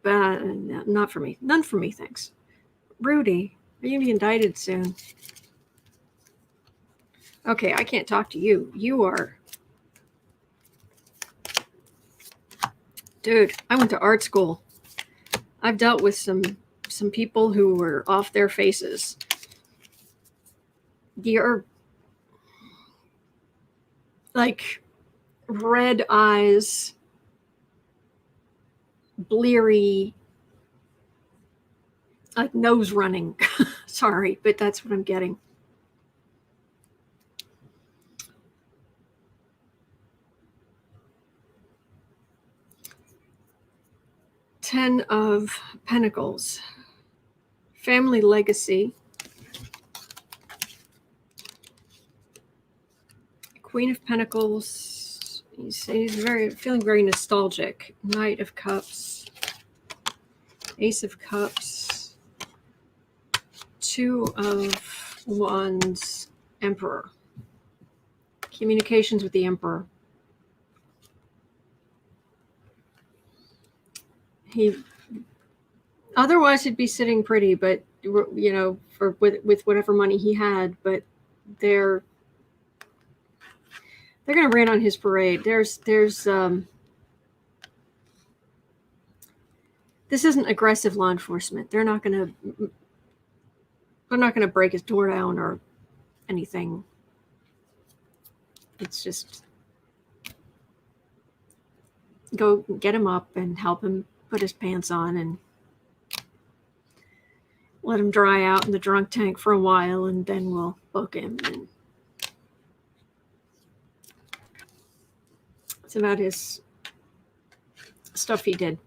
but not for me. None for me, thanks. Rudy, are you gonna be indicted soon? Okay, I can't talk to you. You are, dude. I went to art school. I've dealt with some people who were off their faces. You're like red eyes, bleary, like nose running. Sorry, but that's what I'm getting. Ten of Pentacles. Family legacy. Queen of Pentacles. He's feeling very nostalgic. Knight of Cups. Ace of Cups. Two of Wands. Emperor. Communications with the Emperor. Otherwise he'd be sitting pretty, but with whatever money he had, but they're going to rain on his parade. This isn't aggressive law enforcement. They're not going to break his door down or anything. It's just go get him up and help him put his pants on and let him dry out in the drunk tank for a while, and then we'll book him. And it's about his stuff he did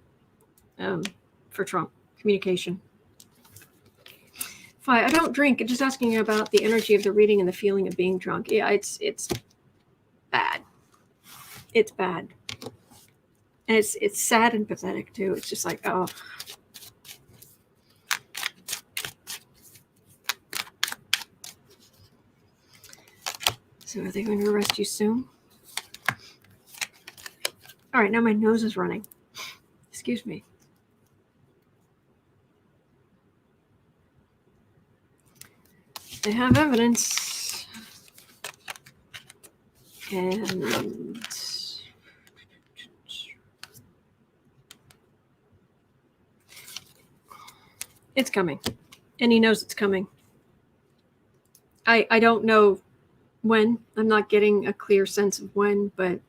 for Trump communication. Fine, I don't drink. Just asking about the energy of the reading and the feeling of being drunk. Yeah, it's bad. It's bad. And it's sad and pathetic too. It's just like, oh. So are they going to arrest you soon? All right, now my nose is running. Excuse me. They have evidence. And it's coming. And he knows it's coming. I don't know when. I'm not getting a clear sense of when, but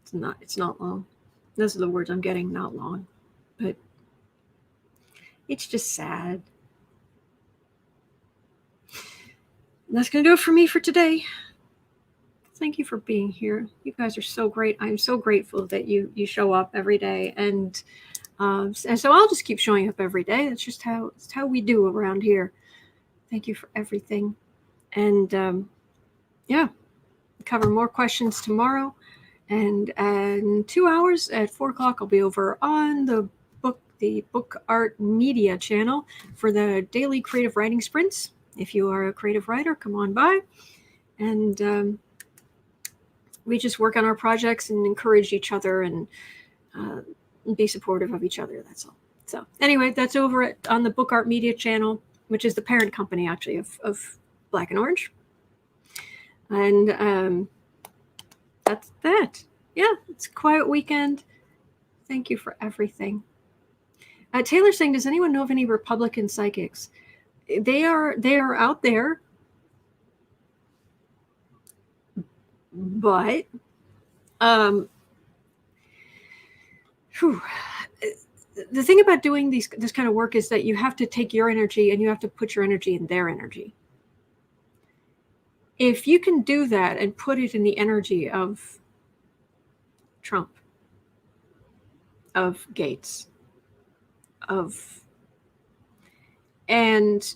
it's not long. Those are the words I'm getting, not long. But it's just sad. And that's going to do it for me for today. Thank you for being here. You guys are so great. I'm so grateful that you show up every day. And so I'll just keep showing up every day. That's just how we do around here. Thank you for everything. And yeah, cover more questions tomorrow. And in 2 hours at 4 o'clock, I'll be over on the Book Art Media channel for the daily creative writing sprints. If you are a creative writer, come on by. And we just work on our projects and encourage each other and be supportive of each other. That's all. So anyway, that's over on the Book Art Media channel, which is the parent company actually of Black and Orange. And that's that. Yeah, it's a quiet weekend. Thank you for everything. Taylor's saying, does anyone know of any Republican psychics? They are out there. But the thing about doing this kind of work is that you have to take your energy and you have to put your energy in their energy. If you can do that and put it in the energy of Trump, of Gaetz, and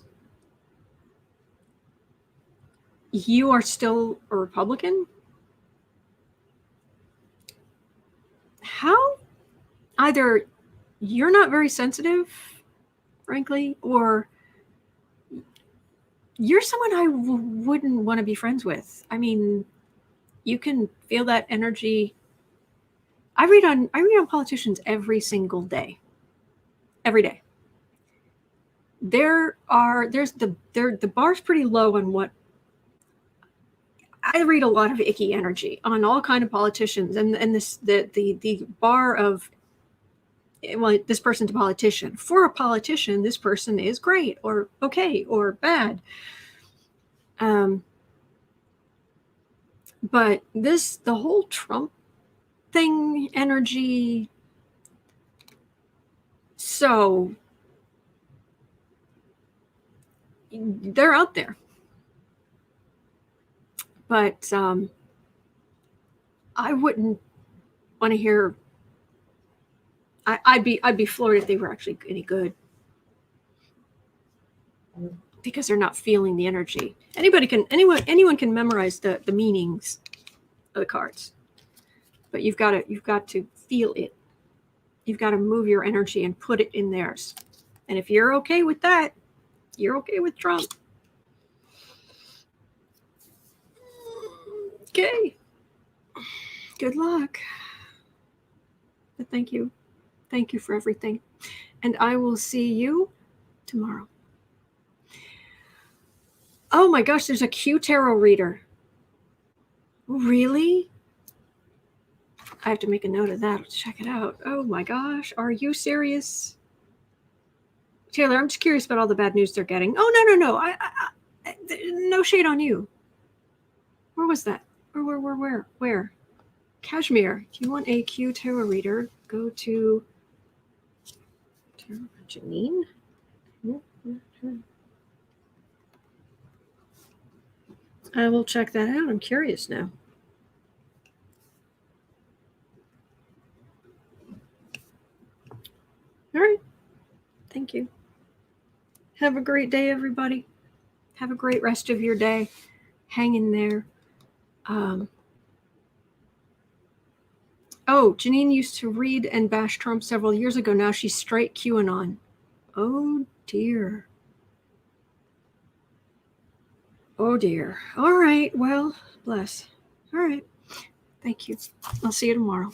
you are still a Republican, how either you're not very sensitive, frankly, or you're someone I wouldn't want to be friends with. I mean, you can feel that energy. I read on politicians every single day. Every day. The bar's pretty low on what I read a lot of icky energy on all kind of politicians, and the bar of, well, this person's a politician. For a politician, this person is great or okay or bad. But the whole Trump thing, energy, so they're out there. But I wouldn't want to hear. I'd be floored if they were actually any good, because they're not feeling the energy. Anyone can memorize the meanings of the cards, but you've got to feel it. You've got to move your energy and put it in theirs. And if you're okay with that, you're okay with Trump. Okay. Good luck. But thank you. Thank you for everything. And I will see you tomorrow. Oh my gosh, there's a Q Tarot reader. Really? I have to make a note of that. Let's check it out. Oh my gosh, are you serious? Taylor, I'm just curious about all the bad news they're getting. Oh, no. I no shade on you. Where was that? Where? Kashmir. If you want a Q Tarot reader, go to Janine. I will check that out. I'm curious now. All right. Thank you. Have a great day, everybody. Have a great rest of your day. Hang in there. Janine used to read and bash Trump several years ago. Now she's straight QAnon. Oh, dear. Oh, dear. All right. Well, bless. All right. Thank you. I'll see you tomorrow.